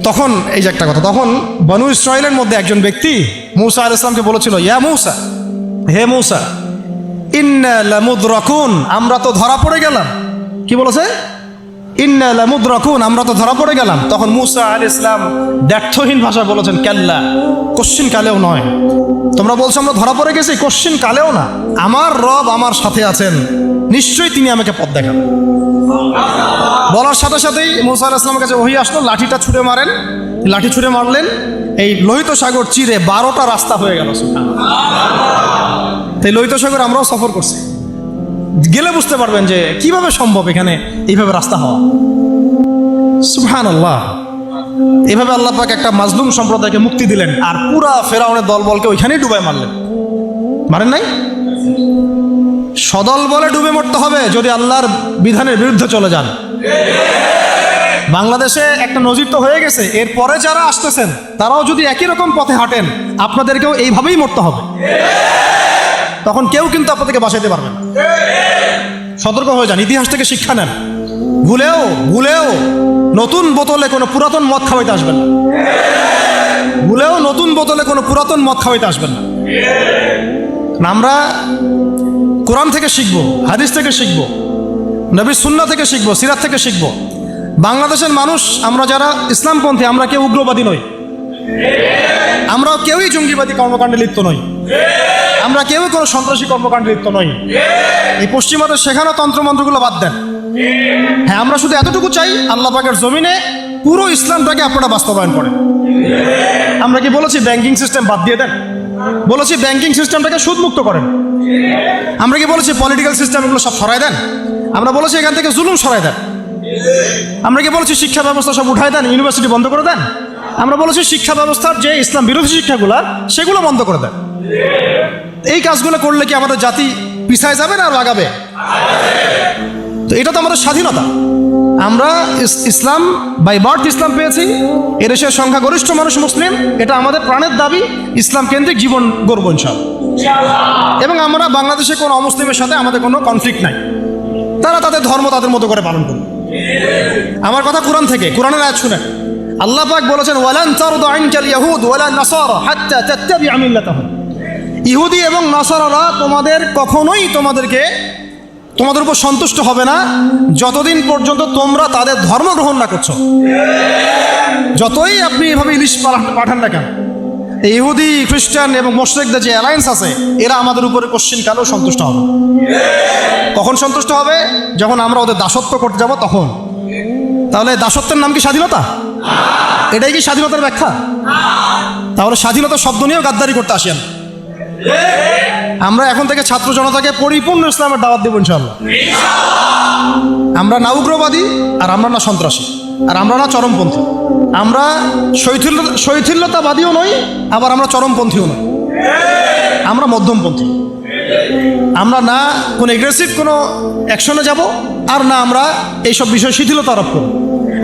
তখন এই যে একটা কথা, তখন বনু ইসরাইলের মধ্যে একজন ব্যক্তি মুসা আলাইহিস সালামকে বলেছিল, ইয়া মুসা, হে মুসা, ইন্না লামুদরাকুন, আমরা তো ধরা পড়ে গেলাম। কি বলেছে? ইন্না লামুদরাকুন, আমরা তো ধরা পড়ে গেলাম। তখন মূসা আলাইহিস সালাম ব্যর্থহীন ভাষায় বলেছেন, কাল্লা, কোশ্চিন কালেও নয়। তোমরা বলছো আমরা ধরা পড়ে গেছি, কোশ্চিন কালেও না। আমার রব আমার সাথে আছেন, নিশ্চয়ই তিনি আমাকে পথ দেখাবেন। বলার সাথে সাথেই মূসা আলাইহিস সালামের কাছে ওহী আসলো, লাঠিটা ছুঁড়ে মারেন। লাঠি ছুঁড়ে মারলেন, এই লোহিত সাগর চিরে 12টা রাস্তা হয়ে গেল। তাই লোহিত সাগর আমরাও সফর করছি, গেলে বুঝতে পারবেন যে কিভাবে সম্ভব এখানে এইভাবে রাস্তা হওয়া। সুবহানাল্লাহ। এভাবে আল্লাহ পাক একটা মাজলুম সম্প্রদায়কে মুক্তি দিলেন, আর পুরা ফেরাউনের দলবলকে ওইখানেই ডুবাই মারলেন। মারেন নাই? সদল বলে ডুবে মরতে হবে যদি আল্লাহর বিধানের বিরুদ্ধে চলে যান। বাংলাদেশে একটা নজির তো হয়ে গেছে, এরপরে যারা আসতেছেন তারাও যদি একই রকম পথে হাঁটেন, আপনাদেরকেও এইভাবেই মরতে হবে। তখন কেউ কিন্তু আপনাদেরকে বাঁচাইতে পারবে না। সতর্ক হয়ে যান, ইতিহাস থেকে শিক্ষা নেন। ভুলেও নতুন বোতলে কোনো পুরাতন মদ খাওয়াইতে আসবেন না। ভুলেও নতুন বোতলে কোনো পুরাতন মদ খাওয়াইতে আসবেন না। আমরা কোরআন থেকে শিখবো, হাদিস থেকে শিখবো, নবীর সুন্নাহ থেকে শিখবো, সিরাত থেকে শিখবো। বাংলাদেশের মানুষ আমরা যারা ইসলামপন্থী, আমরা কেউ উগ্রবাদী নই, আমরা কেউই জঙ্গিবাদী কর্মকাণ্ডে লিপ্ত নই, আমরা কেউ কোনো সন্ত্রাসী কর্মকাণ্ডে লিপ্ত নই। এই পশ্চিমাদের শেখানো তন্ত্রমন্ত্রগুলো বাদ দেন। হ্যাঁ, আমরা শুধু এতটুকু চাই, আল্লাহ পাকের জমিনে পুরো ইসলামটাকে আপনারা বাস্তবায়ন করেন। আমরা কি বলেছি ব্যাংকিং সিস্টেম বাদ দিয়ে দেন? বলেছি ব্যাংকিং সিস্টেমটাকে সুদমুক্ত করেন। আমরা কি বলেছি পলিটিক্যাল সিস্টেম এগুলো সব সরাই দেন? আমরা বলেছি এখান থেকে জুলুম সরাই দেন। আমরা কি বলেছি শিক্ষা ব্যবস্থা সব উঠাই দেন, ইউনিভার্সিটি বন্ধ করে দেন? আমরা বলেছি শিক্ষা ব্যবস্থার যে ইসলাম বিরোধী শিক্ষাগুলো সেগুলো বন্ধ করে দেন। এই কাজগুলো করলে কি আমাদের জাতি পিছায় যাবে না আর আগাবে? তো এটা তো আমাদের স্বাধীনতা। আমরা ইসলাম বাই বার্থ ইসলাম পেয়েছি, এদেশের সংখ্যাগরিষ্ঠ মানুষ মুসলিম, এটা আমাদের প্রাণের দাবি। ইসলাম কেন্দ্রিক জীবন গড়ব ইনশাআল্লাহ। এবং আমরা বাংলাদেশে কোনো অমুসলিমের সাথে আমাদের কোনো কনফ্লিক্ট নাই, তারা তাদের ধর্ম তাদের মতো করে পালন করবে। আমার কথা কোরআন থেকে, কোরআনের আয়াত শুনেন। আল্লাহ পাক বলেছেন, ওয়ালান তারদা আনকাল ইয়াহুদ ওয়ালা নাসারা হাত্তা তাত্তাবিআ মিল্লাতাহুম। ইহুদি এবং নাসারারা কখনোই তোমাদের উপর সন্তুষ্ট হবে না যতদিন পর্যন্ত তোমরা তাদের ধর্ম গ্রহণ না করছো। যতই আপনি এভাবে ইলিশ পাঠান না কেন, ইহুদি, খ্রিস্টান এবং মুশরিকদের যে অ্যালায়েন্স আছে, এরা আমাদের উপরে কোশ্চিন কালেও সন্তুষ্ট হবে। কখন সন্তুষ্ট হবে? যখন আমরা ওদের দাসত্ব করতে যাব তখন। তাহলে দাসত্বের নাম কি স্বাধীনতা? এটাই কি স্বাধীনতার ব্যাখ্যা? তাহলে স্বাধীনতা শব্দ নিয়েও গাদ্দারি করতে আসেন। আমরা এখন থেকে ছাত্র জনতাকে পরিপূর্ণ ইসলামের দাওয়াত দেব ইনশাআল্লাহ। আমরা না উগ্রবাদী, আর আমরা না সন্ত্রাসী, আর আমরা না চরমপন্থী। আমরা শৈথিল্যতাবাদীও নই, আবার আমরা চরমপন্থীও নই। আমরা মধ্যমপন্থী। আমরা না কোনো এগ্রেসিভ কোনো অ্যাকশনে যাব, আর না আমরা এইসব বিষয়ে শিথিলতা আরোপ করব।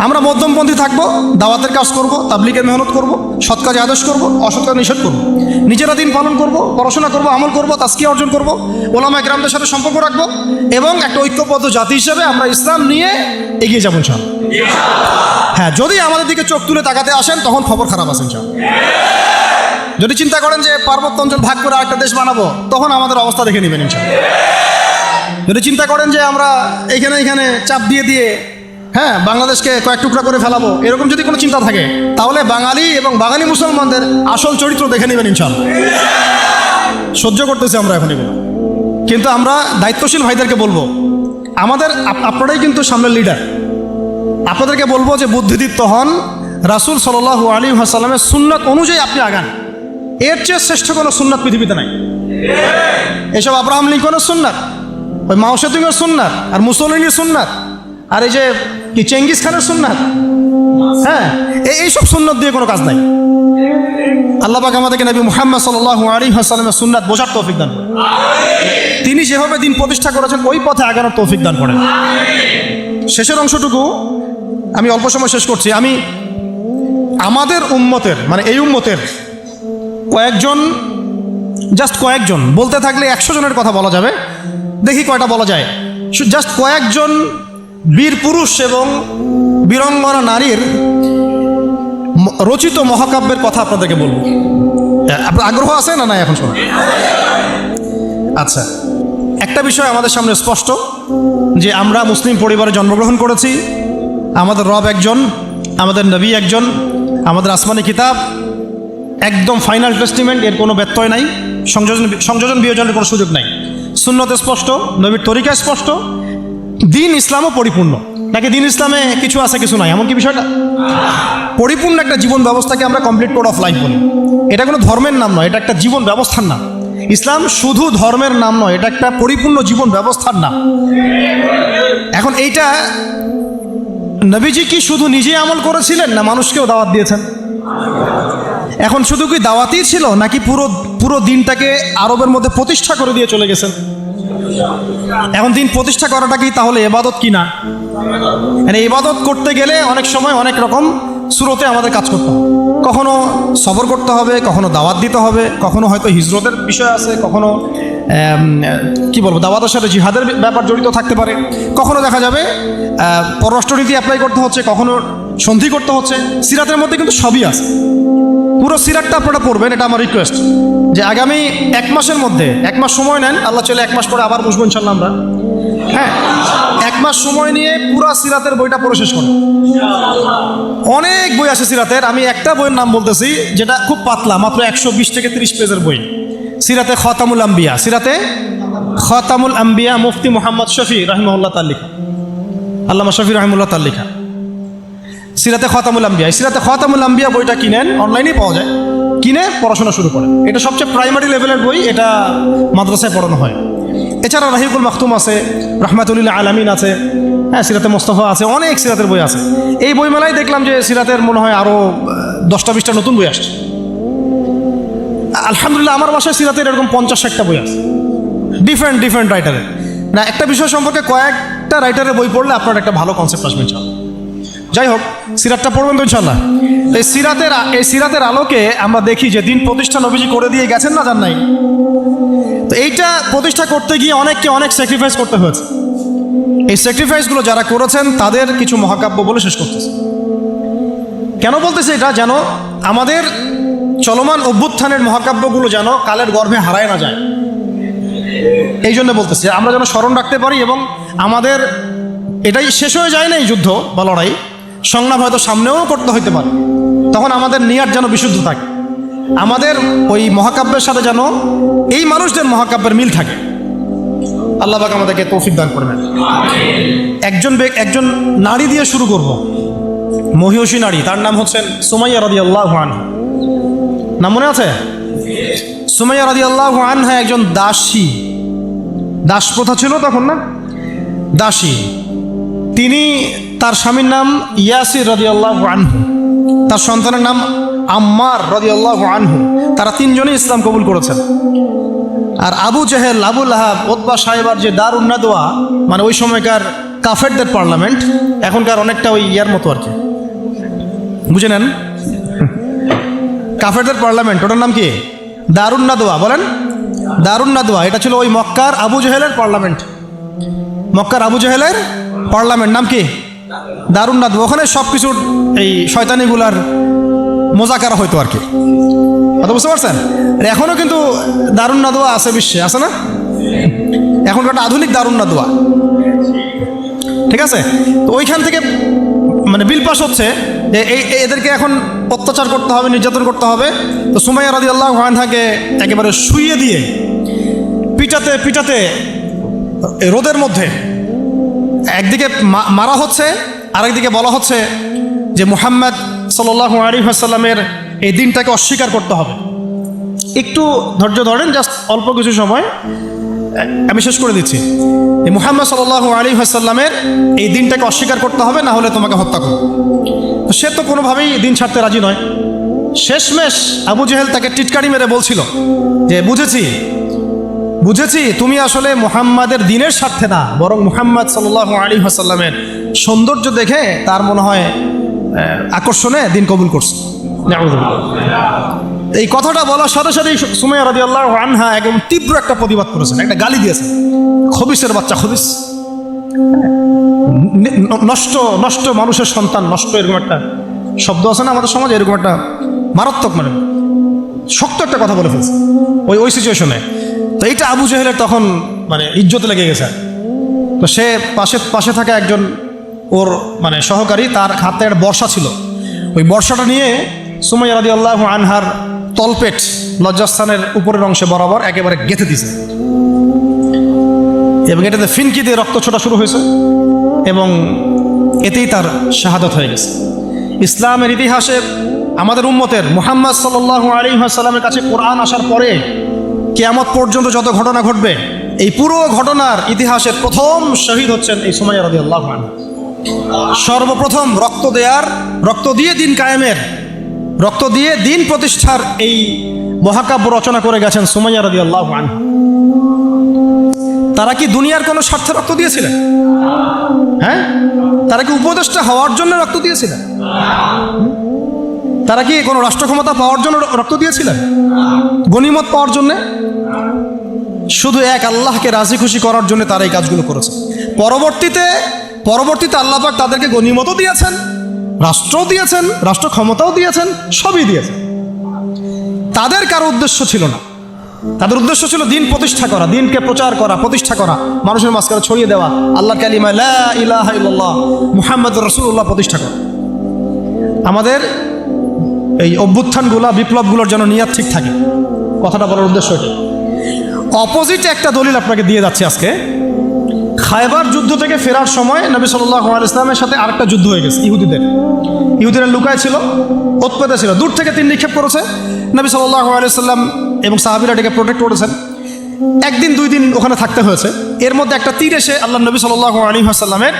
আমরা মধ্যমপন্থী থাকবো, দাওয়াতের কাজ করব, তাবলীগের মেহনত করব, সৎ কাজে আদেশ করব, অসৎ কাজ নিষেধ করব, নিজেরা দিন পালন করব, পড়াশোনা করব, আমল করব, তাজকিয়া অর্জন করব, ওলামা কেরামদের সাথে সম্পর্ক রাখবো, এবং একটা ঐক্যবদ্ধ জাতি হিসেবে আমরা ইসলাম নিয়ে এগিয়ে যাবো ইনশাআল্লাহ। হ্যাঁ, যদি আমাদের দিকে চোখ তুলে তাকাতে আসেন তখন খবর খারাপ আছে ইনশাআল্লাহ। যদি চিন্তা করেন যে পার্বত্য অঞ্চল ভাগ করে আরেকটা দেশ বানাবো, তখন আমাদের অবস্থা দেখে নেবেন ইনশাআল্লাহ। যদি চিন্তা করেন যে আমরা এইখানে চাপ দিয়ে হ্যাঁ বাংলাদেশকে কয়েক টুকরা করে ফেলাবো, এরকম যদি কোনো চিন্তা থাকে, তাহলে বাঙালি এবং বাঙালি মুসলমানদের আসল চরিত্র দেখে নেবেন ইনশাআল্লাহ। সহ্য করতেছি আমরা এখন এগুলো, কিন্তু আমরা দায়িত্বশীল ভাইদেরকে বলবো, আপনারাই কিন্তু সামনের লিডার। আপনাদেরকে বলবো যে বুদ্ধিদীপ্ত হন, রাসূল সাল্লাল্লাহু আলাইহি ওয়াসাল্লামের সুন্নাত অনুযায়ী আপনি আগান। এর চেয়ে শ্রেষ্ঠ কোনো সুন্নাত পৃথিবীতে নাই। এসব আব্রাহাম লিঙ্কনের সুন্নাত, ওই মাও সেতুংয়ের সুন্নাত, আর মুসলিনের সুন্নাত, আর এই যে কি চেঙ্গিস খানের সুন্নাত, হ্যাঁ, এইসব সুন্নাত দিয়ে কোনো কাজ নাই। আল্লাহ পাক আমাদেরকে নবী মুহাম্মদ সাল্লাল্লাহু আলাইহি ওয়াসাল্লামের সুন্নাত বোঝার তৌফিক দান করেন। তিনি যেভাবে দিন প্রতিষ্ঠা করেছেন ওই পথে আগানোর তৌফিক দান করেন। শেষের অংশটুকু আমি অল্প সময় শেষ করছি। আমি আমাদের উম্মতের, মানে এই উম্মতের কয়েকজন বলতে থাকলে 100 জনের কথা বলা যাবে, দেখি কয়টা বলা যায়। জাস্ট কয়েকজন বীর পুরুষ এবং বীরঙ্গনা নারীর রচিত মহাকাব্যের কথা আপনাদেরকে বলবো। আপনার আগ্রহ আছে না? নাই এখন শোনা? আচ্ছা, একটা বিষয় আমাদের সামনে স্পষ্ট যে আমরা মুসলিম পরিবারে জন্মগ্রহণ করেছি, আমাদের রব একজন, আমাদের নবী একজন, আমাদের আসমানি কিতাব একদম ফাইনাল টেস্টিমেন্ট, এর কোনো ব্যত্যয় নাই, সংযোজন বিয়োজনের কোনো সুযোগ নাই। সুন্নত স্পষ্ট, নবীর তরিকা স্পষ্ট, দিন ইসলামও পরিপূর্ণ। নাকি দিন ইসলামে কিছু আছে কিছু নাই, এমন কি বিষয়টা? পরিপূর্ণ একটা জীবন ব্যবস্থাকে আমরা কমপ্লিট কোড অফ লাইফ বলি। এটা কোনো ধর্মের নাম নয়, এটা একটা জীবন ব্যবস্থার নাম। ইসলাম শুধু ধর্মের নাম নয়, এটা একটা পরিপূর্ণ জীবন ব্যবস্থার নাম। এখন এইটা নবীজি কি শুধু নিজে আমল করেছিলেন, না মানুষকেও দাওয়াত দিয়েছেন? এখন শুধু কি দাওয়াতই ছিল, নাকি পুরো দিনটাকে আরবের মধ্যে প্রতিষ্ঠা করে দিয়ে চলে গেছেন? এখন দিন প্রতিষ্ঠা করাটা কি তাহলে ইবাদত কি না? মানে ইবাদত করতে গেলে অনেক সময় অনেক রকম সুরতে আমাদের কাজ করতে হবে। কখনো সবর করতে হবে, কখনো দাওয়াত দিতে হবে, কখনো হয়তো হিজরতের বিষয় আছে, কখনো কি বলবো দাওয়াতের সাথে জিহাদের ব্যাপার জড়িত থাকতে পারে, কখনো দেখা যাবে পররাষ্ট্রনীতি অ্যাপ্লাই করতে হচ্ছে, কখনো সন্ধি করতে হচ্ছে। সিরাতের মধ্যে কিন্তু সবই আছে। পুরো সিরাতটা আপনারা পড়বেন, এটা আমার রিকোয়েস্ট, যে আগামী 1 মাসের মধ্যে 1 মাস সময় নেন, আল্লাহ চলে 1 মাস পরে আবার বসবো ইনশাল্লাহ আমরা। হ্যাঁ, 1 মাস সময় নিয়ে পুরা সিরাতের বইটা পড়ে শেষ করেন। অনেক বই আছে সিরাতের, আমি একটা বইয়ের নাম বলতেছি যেটা খুব পাতলা, মাত্র 120 থেকে 30 পেজের বই, সিরাতে খতামুল আম্বিয়া। সিরাতে খতামুল আম্বিয়া, মুফতি মোহাম্মদ শফি রাহিমাহুল্লাহ তার লেখা, আল্লামা শফি রাহিমাহুল্লাহ তার লেখা সিরাতে খতামুল আম্বিয়া। সিরাতে খতামুল আম্বিয়া বইটা কিনেন, অনলাইনেই পাওয়া যায়, কিনে পড়াশোনা শুরু করেন। এটা সবচেয়ে প্রাইমারি লেভেলের বই, এটা মাদ্রাসায় পড়ানো হয়। এছাড়া রাহিকুল মাখতুম আছে, রহমাতুল্লাহ আলামিন আছে, হ্যাঁ, সিরাতে মোস্তফা আছে, অনেক সিরাতের বই আছে। এই বইমেলায় দেখলাম যে সিরাতের মনে হয় আরও 10টা-20টা নতুন বই আসছে। আলহামদুলিল্লাহ, আমার বাসায় সিরাতের এরকম 50-60টা বই আছে, ডিফারেন্ট রাইটারের। না, একটা বিষয় সম্পর্কে কয়েকটা রাইটারের বই পড়লে আপনার একটা ভালো কনসেপ্ট আসবে ইনশাআল্লাহ। যাই হোক, সিরাতটা পড়বেন তো ইনশাআল্লাহ। এই সিরাতের আলোকে আমরা দেখি যে দিন প্রতিষ্ঠা নবীজি করে দিয়ে গেছেন, না যান নাই? তো এইটা প্রতিষ্ঠা করতে গিয়ে অনেককে অনেক স্যাক্রিফাইস করতে হয়েছে। এই স্যাক্রিফাইসগুলো যারা করেছেন তাদের কিছু মহাকাব্য বলে শেষ করতেছে। কেন বলতেছে এটা? যেন আমাদের চলমান অভ্যুত্থানের মহাকাব্যগুলো যেন কালের গর্ভে হারায় না যায়, এই জন্য বলতেছে আমরা যেন স্মরণ রাখতে পারি। এবং আমাদের এটাই শেষ হয়ে যায় না, এই যুদ্ধ বা লড়াই সংগ্রাম হয়তো সামনেও করতে হইতে পারে, তখন আমাদের নিয়াত যেন বিশুদ্ধ থাকে, আমাদের ওই মহাকাব্যের সাথে যেন এই মানুষদের মহাকাব্যের মিল থাকে। আল্লাহ পাক আমাদেরকে তৌফিক দান করবেন। একজন নারী দিয়ে শুরু করব, মহিষী নারী, তার নাম হচ্ছেন সুমাইয়া রাদিয়াল্লাহু আনহা। নাম মনে আছে? সুমাইয়া রাদিয়াল্লাহু আনহা একজন দাসী, দাস প্রথা ছিল তখন, না, দাসী। তিনি, তার স্বামীর নাম ইয়াসির রাদিয়াল্লাহু আনহু, তার সন্তানের নাম আম্মার রাদিয়াল্লাহু আনহু। তারা 3জনই ইসলাম কবুল করেছেন। আর আবু জেহেল, আবু লাহাব, উতবা সাহেবার যে দারুন নাদওয়া, মানে ওই সময়কার কাফেরদের পার্লামেন্ট, এখনকার অনেকটা ওই ইয়ার মতো আর কি, বুঝে নেন, কাফেরদের পার্লামেন্ট, ওটার নাম কি? দারুন নাদওয়া। বলেন, দারুন নাদওয়া। এটা ছিল ওই মক্কার আবু জেহেলের পার্লামেন্ট। মক্কার আবু জেহেলের পার্লামেন্ট নাম কি? দারুন নাদওয়া। ওখানে সব কিছুর এই শয়তানিগুলার মোজাকারা হইতো আর কি, কথা বুঝতে পারছেন? এখনও কিন্তু দারুন নাদওয়া আছে বিশ্বে, আছে না? এখনকার আধুনিক দারুন নাদওয়া, ঠিক আছে? তো ওইখান থেকে মানে বিল পাস হচ্ছে যে এদেরকে এখন অত্যাচার করতে হবে, নির্যাতন করতে হবে। তো সুমাইয়া রাদিয়াল্লাহু আনহাকে একেবারে শুইয়ে দিয়ে পিটাতে রোদের মধ্যে একদিকে মারা হচ্ছে, আরেকদিকে বলা হচ্ছে যে মুহাম্মদ সাল্লাল্লাহু আলাইহি ওয়াসাল্লামের এই দিনটাকে অস্বীকার করতে হবে। একটু ধৈর্য ধরেন, জাস্ট অল্প কিছু সময়, আমি শেষ করে দিচ্ছি। এই মুহাম্মদ সাল্লাল্লাহু আলাইহি ওয়াসাল্লামের এই দিনটাকে অস্বীকার করতে হবে, না হলে তোমাকে হত্যা করব। তো সে তো কোনোভাবেই দিন ছাড়তে রাজি নয়। শেষমেশ আবু জেহেল তাকে টিটকারি মেরে বলছিল যে বুঝেছি তুমি আসলে মুহাম্মাদের দিনের স্বার্থে না, বরং মুহাম্মদ সাল্লাল্লাহু আলাইহি ওয়াসাল্লামের সৌন্দর্য দেখে তার মনে হয় আকর্ষণে দিন কবুল করছে। এই কথাটা বলার সাথে সাথেই সুমাইয়া রাদিয়াল্লাহু আনহা একদম তীব্র একটা প্রতিবাদ করেছেন, একটা গালি দিয়েছেন, খবিসের বাচ্চা, খবিস, নষ্ট মানুষের সন্তান, নষ্ট, এরকম একটা শব্দ আছে না আমাদের সমাজে, এরকম একটা মারাত্মক, মানে শক্ত একটা কথা বলে ফেলছে ওই সিচুয়েশনে। তো এইটা আবু জেহেলের তখন মানে ইজ্জত লেগে গেছে। তো সে পাশে থাকা একজন ওর মানে সহকারী, তার হাতে একটা বর্শা ছিল। ওই বর্শাটা নিয়ে সুমাইয়া রাদিয়াল্লাহু আনহার তলপেট লজ্জাস্থানের উপরের অংশে বরাবর একেবারে গেঁথে দিয়েছে, এবং এটাতে ফিনকি দিয়ে রক্ত ছোটা শুরু হয়েছে, এবং এতেই তার শাহাদাত হয়ে গেছে। ইসলামের ইতিহাসে আমাদের উম্মতের মুহাম্মদ সাল্লাল্লাহু আলাইহি ওয়াসাল্লামের কাছে কোরআন আসার পরে কিয়ামত পর্যন্ত যত ঘটনা ঘটবে, এই পুরো ঘটনার ইতিহাসের প্রথম শহীদ হচ্ছেন এই সুমাইয়া রাদিয়াল্লাহু আনহা। সর্বপ্রথম রক্ত দিয়ে দিন কায়েমের, রক্ত দিয়ে দিন প্রতিষ্ঠার এই মহাকাব্য রচনা করে গেছেন সুমাইয়া রাদিয়াল্লাহু আনহা। তারা কি দুনিয়ার কোনো স্বার্থে রক্ত দিয়েছিলেন? হ্যাঁ, তারা কি উপদেষ্টা হওয়ার জন্য রক্ত দিয়েছিলেন? তারা কি কোনো রাষ্ট্র ক্ষমতা পাওয়ার জন্য রক্ত দিয়েছিলেন? গনিমত পাওয়ার জন্য? শুধু এক আল্লাহকে রাজি খুশি করার জন্য তারা এই কাজগুলো করেছে। পরবর্তীতে আল্লাহ পাক তাদেরকে গনিমতও দিয়েছেন, রাষ্ট্রও দিয়েছেন, রাষ্ট্র ক্ষমতাও দিয়েছেন, সবই দিয়েছেন। তাদের কারো উদ্দেশ্য ছিল না, তাদের উদ্দেশ্য ছিল দিন প্রতিষ্ঠা করা, দিনকে প্রচার করা, প্রতিষ্ঠা করা, মানুষের মাঝখানে ছড়িয়ে দেওয়া আল্লাহর কালিমা লা ইলাহা ইল্লাল্লাহ মুহাম্মাদুর রাসূলুল্লাহ প্রতিষ্ঠা করা। আমাদের এই অভ্যুত্থানগুলা, বিপ্লবগুলোর যেন নিয়াত ঠিক থাকে, কথাটা বলার উদ্দেশ্য কি। অপোজিটে একটা দলিল আপনাকে দিয়ে যাচ্ছে আজকে। খায়বার যুদ্ধ থেকে ফেরার সময় নবী সাল্লাল্লাহু আলাইহি ওয়াসাল্লামের সাথে আরেকটা যুদ্ধ হয়ে গেছে। ইহুদিরা লুকায় ছিল, ওৎপেতে ছিল, দূর থেকে তীর নিক্ষেপ করেছে। নবী সাল্লাল্লাহু আলাইহি ওয়াসাল্লাম এবং সাহাবীরা এটাকে প্রোটেক্ট করেছেন। একদিন দুই দিন ওখানে থাকতে হয়েছে। এর মধ্যে একটা তীর এসে আল্লাহ নবী সাল্লাল্লাহু আলাইহি ওয়াসাল্লামের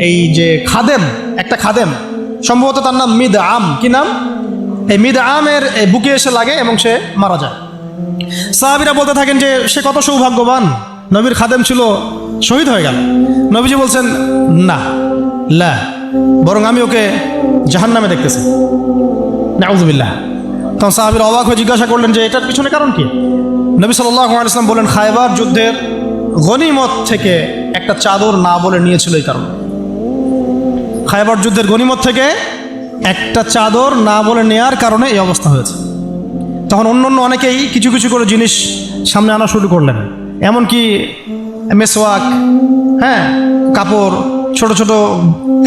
এই যে একটা খাদেম, সম্ভবত তার নাম মিদআম, কি নাম, এই মিদআমের বুকে এসে লাগে এবং সে মারা যায়। সাহাবীরা বলতে থাকেন যে সে কত সৌভাগ্যবান, নবীর খাদেম ছিল, শহীদ হয়ে গেল। নবীজি বলছেন না, বরং আমি ওকে জাহান্নামে দেখতেছি, নাউযুবিল্লাহ। তখন সাহাবীরা অবাক হয়ে জিজ্ঞাসা করলেন যে এটার পিছনে কারণ কি? নবী সাল্লাল্লাহু আলাইহি ওয়াসাল্লাম বলেন, খায়বার যুদ্ধের গনিমত থেকে একটা চাদর না বলে নিয়েছিল এই কারণে। খায়বার যুদ্ধের গনিমত থেকে একটা চাদর না বলে নেয়ার কারণে এই অবস্থা হয়েছে। তখন অন্য অনেকেই কিছু কিছু করে জিনিস সামনে আনা শুরু করলেন, এমনকি মেসওয়াক, হ্যাঁ, কাপড়, ছোট ছোট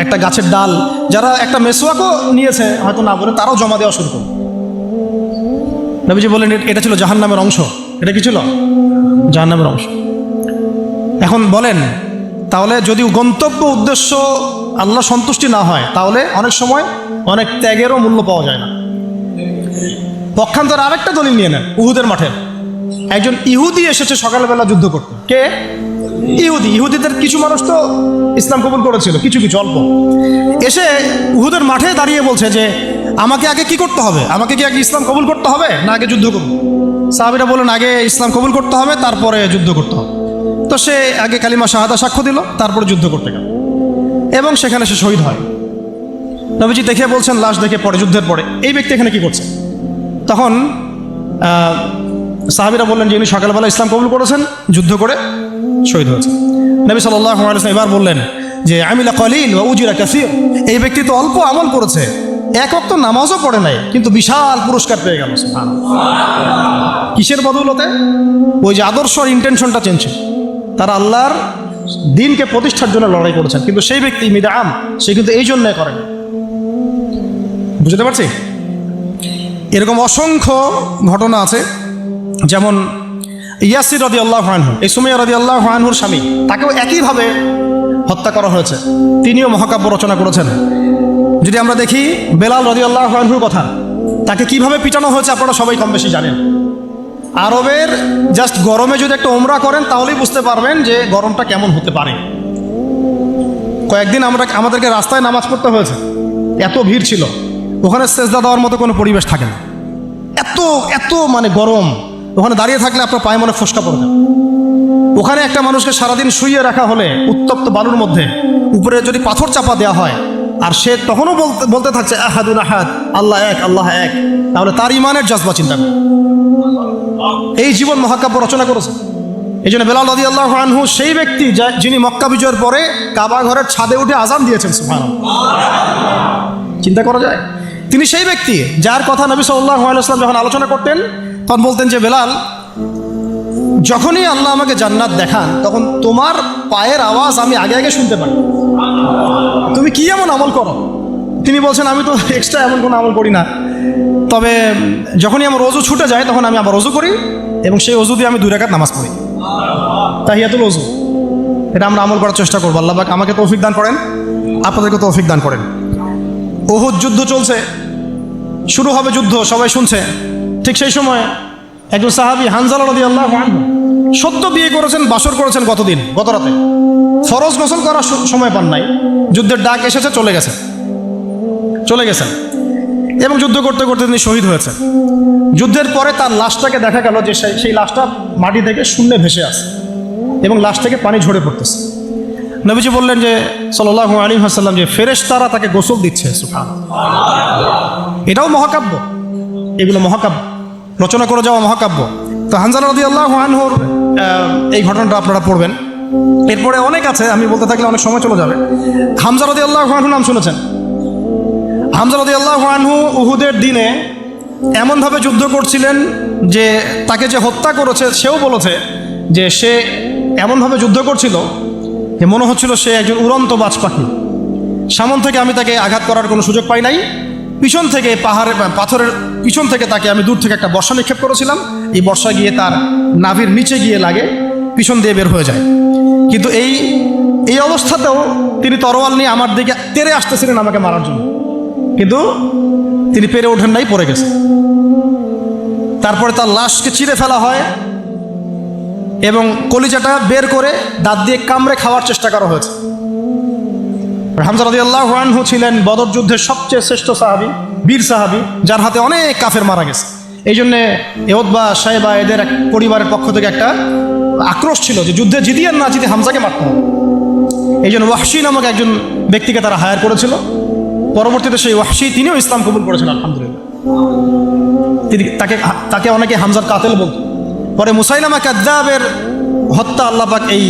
একটা গাছের ডাল, যারা একটা মেসওয়াকও নিয়েছে হয়তো না বলে, তারাও জমা দেওয়া শুরু করল। নবীজি বললেন এটা ছিল জাহান্নামের অংশ। এটা কি ছিল? জাহান্নামের অংশ। এখন বলেন, তাহলে যদি গন্তব্য উদ্দেশ্য আল্লাহ সন্তুষ্টি না হয়, তাহলে অনেক সময় অনেক ত্যাগেরও মূল্য পাওয়া যায় না। পক্ষান্তর আরেকটা দলিল নিয়ে নেন। উহুদের মাঠে একজন ইহুদি এসেছে সকালবেলা যুদ্ধ করতে। কে? ইহুদিদের কিছু মানুষ তো ইসলাম কবুল করেছিল, কিছু অল্প। এসে উহুদের মাঠে দাঁড়িয়ে বলছে যে আমাকে আগে কি করতে হবে, আমাকে কি আগে ইসলাম কবুল করতে হবে না আগে যুদ্ধ করব? সাহাবীরা বলেন আগে ইসলাম কবুল করতে হবে, তারপরে যুদ্ধ করতে হবে। তো সে আগে কালিমা শাহাদা সাক্ষ্য দিল, তারপরে যুদ্ধ করতে গেল, এবং সেখানে সে শহীদ হয়। নবীজি দেখে বলছেন, লাশ দেখে পরে, যুদ্ধের পরে, এই ব্যক্তি এখানে কি করছে? তখন সাহাবীরা বললেন যে ইনি সকালবেলা ইসলাম কবুল করেছেন, যুদ্ধ করে শহীদ হয়েছে। নবী সাল্লাল্লাহু আলাইহি ওয়াসাল্লাম এবার বললেন যে আমিলা কলিল ওয়া উজিরা কাসীর, এই ব্যক্তি তো অল্প আমল করেছে, এক ওয়াক্ত নামাজও পড়ে নাই, কিন্তু বিশাল পুরস্কার পেয়ে গেল। সুবহানাল্লাহ। কিসের বদৌলতে? ওই যে আদর্শ আর ইন্টেনশনটা চেঞ্জ। তারা আল্লাহর দিনকে প্রতিষ্ঠার জন্য লড়াই করেছেন, কিন্তু সেই ব্যক্তি মিদআম, সে কিন্তু এই জন্য করেন। বুঝতে পারছি? এরকম অসংখ্য ঘটনা আছে। যেমন ইয়াসির রাদিয়াল্লাহু আনহু, এই সুমাইয়া রাদিয়াল্লাহু আনহুর স্বামী, তাকেও একইভাবে হত্যা করা হয়েছে। তিনিও মহাকাব্য রচনা করেছেন। যদি আমরা দেখি বেলাল রাদিয়াল্লাহু আনহুর কথা, তাকে কিভাবে পিটানো হয়েছে আপনারা সবাই কম বেশি জানেন। আরবের জাস্ট গরমে যদি একটা উমরা করেন তাহলেই বুঝতে পারবেন যে গরমটা কেমন হতে পারে। কয়েকদিন আমাদেরকে রাস্তায় নামাজ পড়তে হয়েছে, এত ভিড় ছিল, ওখানে সেজদা দেওয়ার মতো কোনো পরিবেশ থাকে না, এত মানে গরম। ওখানে দাঁড়িয়ে থাকলে আপনার পায়ে মনে ফসকা পড়ে যায়। ওখানে একটা মানুষকে সারাদিন শুইয়ে রাখা হলে উত্তপ্ত বালুর মধ্যে, উপরে যদি পাথর চাপা দেওয়া হয়, আর সে তখনও বলতে থাকছে আহাদুন আহাদ, আল্লাহ এক, আল্লাহ এক, তাহলে তার ইমানের জজবা চিন্তা করে। এই জীবন মহাকাব্য রচনা করেছে। এই জন্য বেলাল রাদিয়াল্লাহু আনহু সেই ব্যক্তি যিনি মক্কা বিজয়ের পরে কাবা ঘরের ছাদে উঠে আজান দিয়েছেন। সুবহানাল্লাহ। চিন্তা করা যায়? তিনি সেই ব্যক্তি যার কথা নবী সাল্লাল্লাহু আলাইহি ওয়াসাল্লাম যখন আলোচনা করতেন তখন বলতেন যে বেলাল, যখনই আল্লাহ আমাকে জান্নাত দেখান তখন তোমার পায়ের আওয়াজ আমি আগে আগে শুনতে পাই। তুমি কি এমন আমল করো? তিনি বলছেন, আমি তো এক্সট্রা এমন কোনো আমল করি না, তবে যখনই আমার অজু ছুটে যায় তখন আমি আবার অজু করি এবং সেই অজু দিয়ে আমি 2 রাকাত নামাজ পড়ি, তাহিয়াতুল অজু। এটা আমরা আমল করার চেষ্টা করবো। আল্লাহ পাক আমাকে তৌফিক দান করেন, আপনাদেরকে তৌফিক দান করেন। উহুদ যুদ্ধ চলছে, শুরু হবে যুদ্ধ, সবাই শুনছে। ঠিক সেই সময় একজন সাহাবী হানজালা রাদিয়াল্লাহু আনহু সদ্য বিয়ে করেছেন, বাসর করেছেন গত রাতে, ফরজ গোসল করার সময় পান নাই, যুদ্ধের ডাক এসেছে, চলে গেছেন এবং যুদ্ধ করতে করতে তিনি শহীদ হয়েছেন। যুদ্ধের পরে তার লাশটাকে দেখা গেল যে সেই লাশটা মাটি থেকে শূন্যে ভেসে আছে এবং লাশ থেকে পানি ঝরে পড়তেছে। নবীজি বললেন যে সাল্লাল্লাহু আলাইহি ওয়াসাল্লাম যে ফেরেশতারা তাকে গোসল দিচ্ছে। সুবহানাল্লাহ। এটাও মহাকাব্য, এগুলো মহাকাব্য, রচনা করে যাওয়া মহাকাব্য। তো হানজালা রাদিয়াল্লাহু আনহুর এই ঘটনাটা আপনারা পড়বেন। এরপরে অনেক আছে, আমি বলতে থাকলে অনেক সময় চলে যাবে। হামজা রাদিয়াল্লাহু আনহু নাম শুনেছেন? হামজা রাদিয়াল্লাহু আনহু উহুদের দিনে এমনভাবে যুদ্ধ করছিলেন যে তাকে যে হত্যা করেছে সেও বলেছে যে সে এমনভাবে যুদ্ধ করছিল যে মনে হচ্ছিল সে একজন উড়ন্ত বাজ পাখি। সামন থেকে আমি তাকে আঘাত করার কোনো সুযোগ পাই নাই, পিছন থেকে পাথরের পিছন থেকে তাকে আমি দূর থেকে একটা বর্ষা নিক্ষেপ করেছিলাম, এই বর্ষা গিয়ে তার নাভির নিচে গিয়ে লাগে, পিছন দিয়ে বের হয়ে যায়। কিন্তু এই অবস্থাতেও তিনি তরোয়াল নিয়ে আমার দিকে তেড়ে আসতেছিলেন আমাকে মারার জন্য, কিন্তু তিনি পেরে ওঠেন নাই, পড়ে গেছে। তারপরে তার লাশকে চিরে ফেলা হয় এবং কলিজাটা বের করে দাঁত দিয়ে কামড়ে খাওয়ার চেষ্টা করা হয়েছে। হামজা রাদিয়াল্লাহু আনহু ছিলেন বদর যুদ্ধের সবচেয়ে শ্রেষ্ঠ সাহাবী, বীর সাহাবী, যার হাতে অনেক কাফের মারা গেছে। এই জন্যে উতবা, শাইবা এদের এক পরিবারের পক্ষ থেকে একটা আক্রোশ ছিল যে যুদ্ধে জিতি আর না জিতে হামজাকে মারতে হবে। এই জন্য ওয়াহশী নামক একজন ব্যক্তিকে তারা হায়ার করেছিল। পরবর্তীতে সেই ওয়াহশী তিনিও ইসলাম কবুল করেছেন, আলহামদুলিল্লাহ। তাকে অনেকে হামজার কাতেল বলত। পরে মুসাইলামা কাযযাবের হত্যা আল্লাহ পাক এই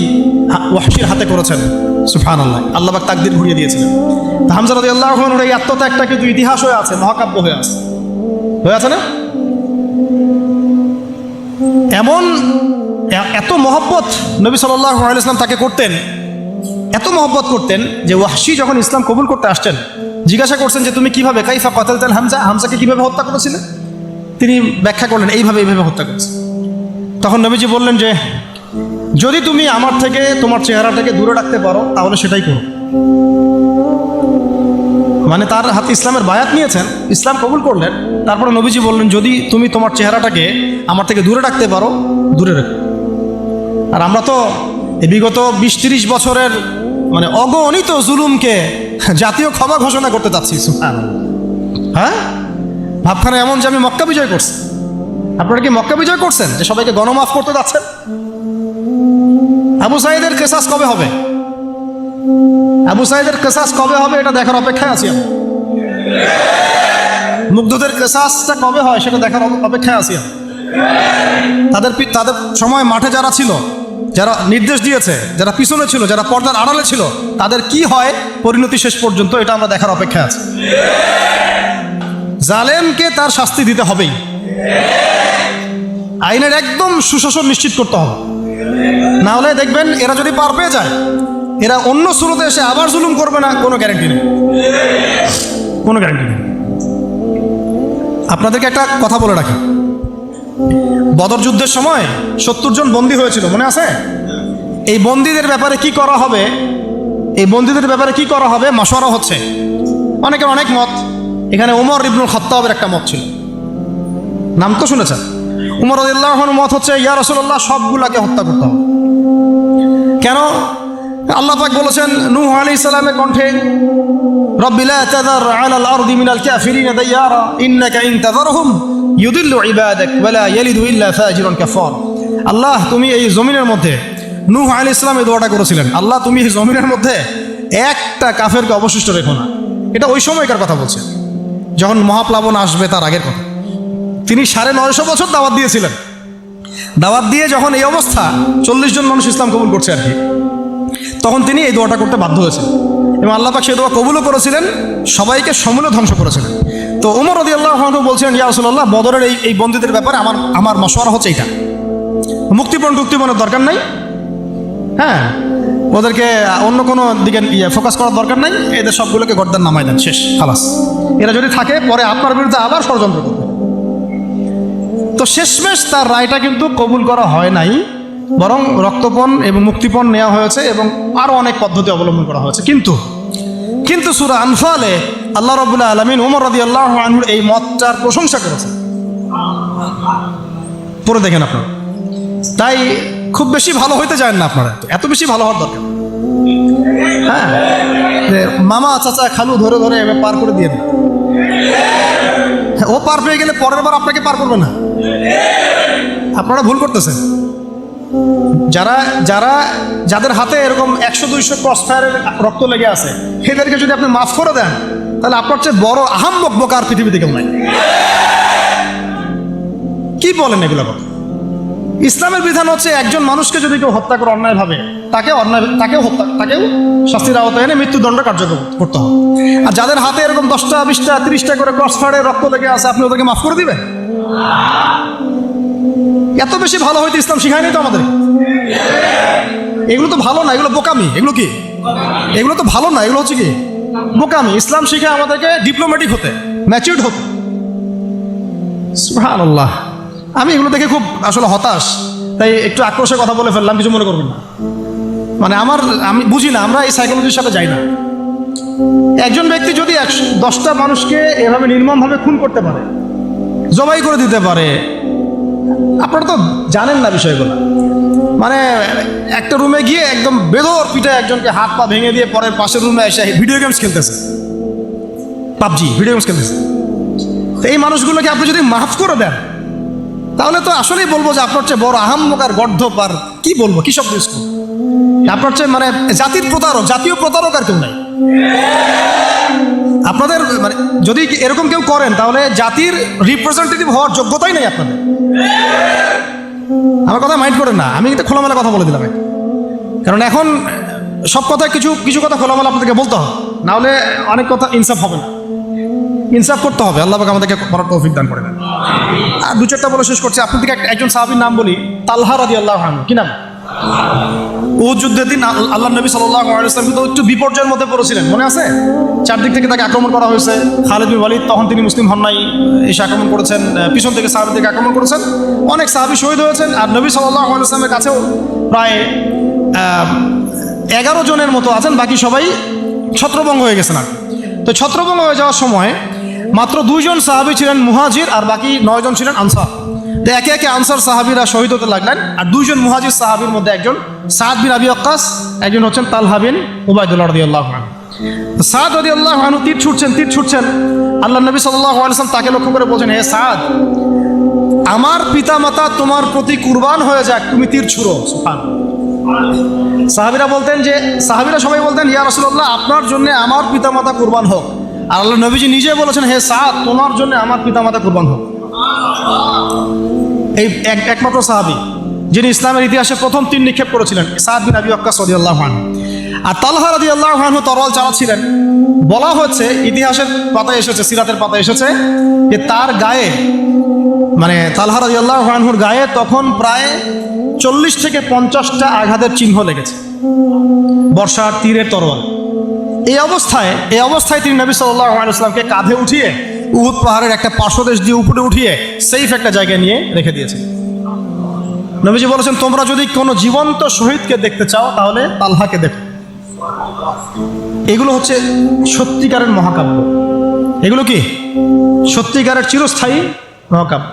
ওয়াহশীর হাতে করেছেন। সুবহানাল্লাহ, আল্লাহ পাক তাকদীর ঘুরিয়ে দিয়েছিলেন। হামজা রাদিয়াল্লাহু আনহুর এই আত্মত্যাগটা কিন্তু ইতিহাস হয়ে আছে, মহাকাব্য হয়ে আছে না? এত মহব্বত নবী সাল্লাল্লাহু আলাইহি ওয়াসাল্লাম তাকে করতেন, এত মহব্বত করতেন যে ওয়াহশী যখন ইসলাম কবুল করতে আসছেন জিজ্ঞাসা করছেন যে তুমি কিভাবে, কাইফা কাতালতাল হামজা, হামজাকে কিভাবে হত্যা করেছিলেন? তিনি ব্যাখ্যা করলেন এইভাবে হত্যা করেছে। তখন নবীজি বললেন যে যদি তুমি আমার থেকে তোমার চেহারাটাকে দূরে রাখতে পারো তাহলে সেটাই করো। মানে তার হাতে ইসলামের বায়াত নিয়েছেন, ইসলাম কবুল করলেন, তারপরে নবীজি বললেন যদি তুমি তোমার চেহারাটাকে আমার থেকে দূরে রাখতে পারো, দূরে রেখো। আর আমরা তো বিগত 20-30 বছরের মানে অগণিত জুলুমকে জাতীয় ক্ষমা ঘোষণা করতে চাচ্ছি। হ্যাঁ, ভাবখানা এমন যে আমি মক্কা বিজয় করছি। আপনারা কি মক্কা বিজয় করছেন যে সবাইকে গণমাফ করতে যাচ্ছেন? আবু সাঈদের কেসাস কবে হবে? আবু সাঈদের কেসাস কবে হবে এটা দেখার অপেক্ষায় আছি আমি। মুগ্ধদের কেসাসটা কবে হয় সেটা দেখার অপেক্ষায় আছি আমি। তাদের সময় মাঠে যারা ছিল, যারা নির্দেশ দিয়েছে, যারা পিছনে ছিল, যারা পর্দার আড়ালে ছিল, তাদের কি হয় পরিণতি শেষ পর্যন্ত, এটা আমরা দেখার অপেক্ষায় আছি। জালেমকে তার শাস্তি দিতে হবেই, আইনের একদম সুশাসন নিশ্চিত করতে হবে। না হলে দেখবেন এরা যদি পার পেয়ে যায়, এরা অন্য সুরতে এসে আবার জুলুম করবে না, কোনো গ্যারান্টি নেই, কোনো গ্যারান্টি নেই। আপনাদেরকে একটা কথা বলে রাখি, বদর যুদ্ধের সময় 70 জন বন্দী হয়েছিল, মনে আছে? এই বন্দীদের ব্যাপারে কি করা হবে, মাশওয়ারা হচ্ছে, অনেকের অনেক মত। এখানে ওমর ইবনুল খাত্তাবের একটা মত ছিল, নাম তো শুনেছেন। ওমর রাদিয়াল্লাহু আনহুর মত হচ্ছে ইয়া রাসূলুল্লাহ সবগুলাকে হত্যা করতে হবে। কেন? আল্লাহ পাক বলেছেন নূহ আলাইহিস সালামের কণ্ঠে, রব্বি লা তাযার আলাল আরদি মিনাল কাফিরিনা দাইয়ারা ইন্নাকা ইন তাযারহুম ইউদিল্লু ইবাদাক ওয়া লা ইয়ালিদু ইল্লা ফাজিরুন কাফার। আল্লাহ তুমি এই জমিনের মধ্যে, নূহ আলাইহিস সালাম এই দোয়াটা করেছিলেন, আল্লাহ তুমি এই জমিনের মধ্যে একটা কাফেরকে অবশিষ্ট রেখো না। এটা ওই সময়কার কথা বলছে, যখন মহাপ্লাবন আসবে তার আগের কথা। তিনি 950 বছর দাওয়াত দিয়েছিলেন। দাওয়াত দিয়ে যখন এই অবস্থা, 40 জন মানুষ ইসলাম কবুল করছে আর কি, তখন তিনি এই দোয়াটা করতে বাধ্য হয়েছেন এবং আল্লাহ পাক সেই দোয়া কবুলও করেছিলেন, সবাইকে সমূলে ধ্বংস করেছিলেন। তো ওমর রাদিয়াল্লাহু আনহু বলছেন ইয়া রাসূলুল্লাহ বদরের এই বন্দীদের ব্যাপারে আমার মাশওয়ারা হচ্ছে এইটা, মুক্তিপণ টুক্তিপণের দরকার নাই। হ্যাঁ, ওদেরকে অন্য কোনো দিকে ফোকাস করার দরকার নাই, এদের সবগুলোকে গর্দান নামাই দেন, শেষ, খালাস। এরা যদি থাকে পরে আপনার বিরুদ্ধে আবার ষড়যন্ত্র করবে। তো শেষমেশ তার রায়টা কিন্তু কবুল করা হয় নাই, বরং রক্তপণ এবং মুক্তিপণ নেওয়া হয়েছে এবং আরও অনেক পদ্ধতি অবলম্বন করা হয়েছে। কিন্তু সূরা আনফালে আল্লাহ রাব্বুল আলামিন ওমর রাদিয়াল্লাহু আনহুর এই মতটার প্রশংসা করেছেন। পড়ে দেখেন আপনারা। তাই খুব বেশি ভালো হইতে চান না আপনারা, এত বেশি ভালো হওয়ার দরকার। হ্যাঁ, মামা চাচা খালু ধরে ধরে এভাবে পার করে দিয়ে না। ও পার পেয়ে গেলে পরের বার আপনাকে পার করবে না। আপনারা ভুল করতেছেন। যাদের হাতে এরকম 100-200 ক্রস ফায়ারের রক্ত লেগে আছে, এদেরকে যদি আপনি মাফ করে দেন, তাহলে আপনার চেয়ে বড় আহাম্মক বোকা আর পৃথিবীতে কেউ নাই। কি বলেন এগুলো কথা? ইসলামের বিধান হচ্ছে একজন মানুষকে যদি কেউ হত্যা করে অন্যায়ভাবে, তাকেও শাস্তির আওতায় এনে মৃত্যুদণ্ড কার্যকর করতে হবে। আর যাদের হাতে এরকম 10টা 20টা 30টা করে ক্রস ফায়ারের রক্ত লেগে আছে, আপনি ওদেরকে মাফ করে দিবেন? এত বেশি ভালো হইতে ইসলাম শিখায়নি তো আমাদের। এগুলো তো ভালো না, এগুলো বোকামি। এগুলো কি? এগুলো তো ভালো না, এগুলো হচ্ছে কি? বোকামি। ইসলাম শিখায় আমাদেরকে ডিপ্লোম্যাটিক হতে, ম্যাচিউরড হতে। সুবহানাল্লাহ। আমি এগুলো দেখে খুব আসলে হতাশ, তাই একটু আক্রোশে কথা বলে ফেললাম, কিছু মনে করবেন না। মানে আমি বুঝি না, আমরা এই সাইকোলজির সাথে যাই না। একজন ব্যক্তি যদি 10টা মানুষকে এভাবে নির্মমভাবে খুন করতে পারে, জবাই করে দিতে পারে, আপনারা তো জানেন না বিষয়গুলো। মানে একটা রুমে গিয়ে একদম বেদর পিঠে একজনকে হাত পা ভেঙে দিয়ে পরে পাশের রুমে এসে ভিডিও গেমস খেলতেছে, পাবজি ভিডিও গেমস খেলতেছে। তো এই মানুষগুলোকে আপনি যদি মাফ করে দেন, তাহলে তো আসলেই বলবো যে আপনার চেয়ে বড় আহাম্মক আর গর্ধপ আর কি বলবো, কি শব্দ ইউজ করবো, আপনার চেয়ে মানে জাতীয় প্রতারক আর কেউ নাই। আপনাদের মানে যদি এরকম কেউ করেন, তাহলে জাতির রিপ্রেজেন্টেটিভ হওয়ার যোগ্যতাই নেই আপনাদের। আমার কথা মাইন্ড করেন না, আমি কিন্তু খোলামেলা কথা বলে দিলাম। কারণ এখন সব কথা কিছু কথা খোলামেলা আপনাদেরকে বলতে হবে, না হলে অনেক কথা ইনসাফ হবে না। ইনসাফ করতে হবে। আল্লাহ পাক আমাদেরকে করার তৌফিক দান করেন। আর 2-4টা বলে শেষ করছি। আপনাদেরকে একজন সাহাবীর নাম বলি, তালহা রাদিয়াল্লাহু আনহু। কি নাম? উহুদ যুদ্ধের দিন আল্লাহ নবী সাল্লাল্লাহু আলাইহি ওয়াসাল্লাম কিন্তু একটু বিপর্যয়ের মধ্যে পড়েছিলেন, মনে আছে? চারদিক থেকে তাকে আক্রমণ করা হয়েছে। খালিদ বিন ওয়ালিদ তখন তিনি মুসলিম হন নাই, এসে আক্রমণ করেছেন, পিছন থেকে সাহাবীদেরকে আক্রমণ করেছেন, অনেক সাহাবী শহীদ হয়েছেন। আর নবী সাল্লাল্লাহু আলাইহি ওয়াসাল্লামের কাছেও প্রায় 11 জনের মতো আছেন, বাকি সবাই ছত্রভঙ্গ হয়ে গেছেন। আর তো ছত্রভঙ্গ হয়ে যাওয়ার সময় মাত্র 2 জন সাহাবী ছিলেন মুহাজির, আর বাকি 9 জন ছিলেন আনসার। তো একে একে আনসার সাহাবীরা শহীদ হতে লাগলেন। আর 2 জন মুহাজির সাহাবীর মধ্যে একজন সাদ বিন আবি ওয়াক্কাস, একজন হচ্ছেন তালহা বিন উবাইদুল্লাহ রাদিয়াল্লাহু আনহু। সাদ রাদিয়াল্লাহু আনহু তীর ছুটছেন। আল্লাহ নবী সাল্লাল্লাহু আলাইহি ওয়াসাল্লাম তাকে লক্ষ্য করে বলছেন, হে সাদ, আমার পিতামাতা তোমার প্রতি কুরবান হয়ে যাক, তুমি তীর ছুড়ো। সাহাবীরা সবাই বলতেন, ইয়া রাসূলুল্লাহ, আপনার জন্য আমার পিতামাতা কুরবান হোক। আর আল্লাহ নবীজি নিজে বলেছেন, হে সাদ, তোমার জন্য আমার পিতামাতা কুরবান হোক। এই একমাত্র সাহাবী যিনি ইসলামের ইতিহাসে প্রথম তীর নিক্ষেপ করেছিলেন, সাদ বিন আবি ওয়াক্কাস রাদিয়াল্লাহু আনহু। আর তালহা রাদিয়াল্লাহু আনহু তরোয়াল চালাচ্ছিলেন। বলা হচ্ছে, ইতিহাসের পাতায় এসেছে, সিরাতের পাতায় এসেছে যে তার গায়ে, মানে তালহা রাদিয়াল্লাহু আনহুর গায়ে তখন প্রায় 40 থেকে 50টা আঘাতের চিহ্ন লেগেছে, বর্ষার তীরের তরোয়াল। এই অবস্থায় তিনি নবী সাল্লাল্লাহু আলাইহি ওয়াসাল্লামকে কাঁধে উঠিয়ে উহুদ পাহাড়ের একটা পার্শ্বদেশ দিয়ে উপরে উঠিয়ে সেফ একটা জায়গায় নিয়ে রেখে দিয়েছে। নবীজি বলেছেন, তোমরা যদি কোনো জীবন্ত শহীদকে দেখতে চাও, তাহলে তালহাকে দেখো। এগুলো হচ্ছে সত্যিকারের মহাকাব্য। এগুলো কি? সত্যিকারের চিরস্থায়ী মহাকাব্য।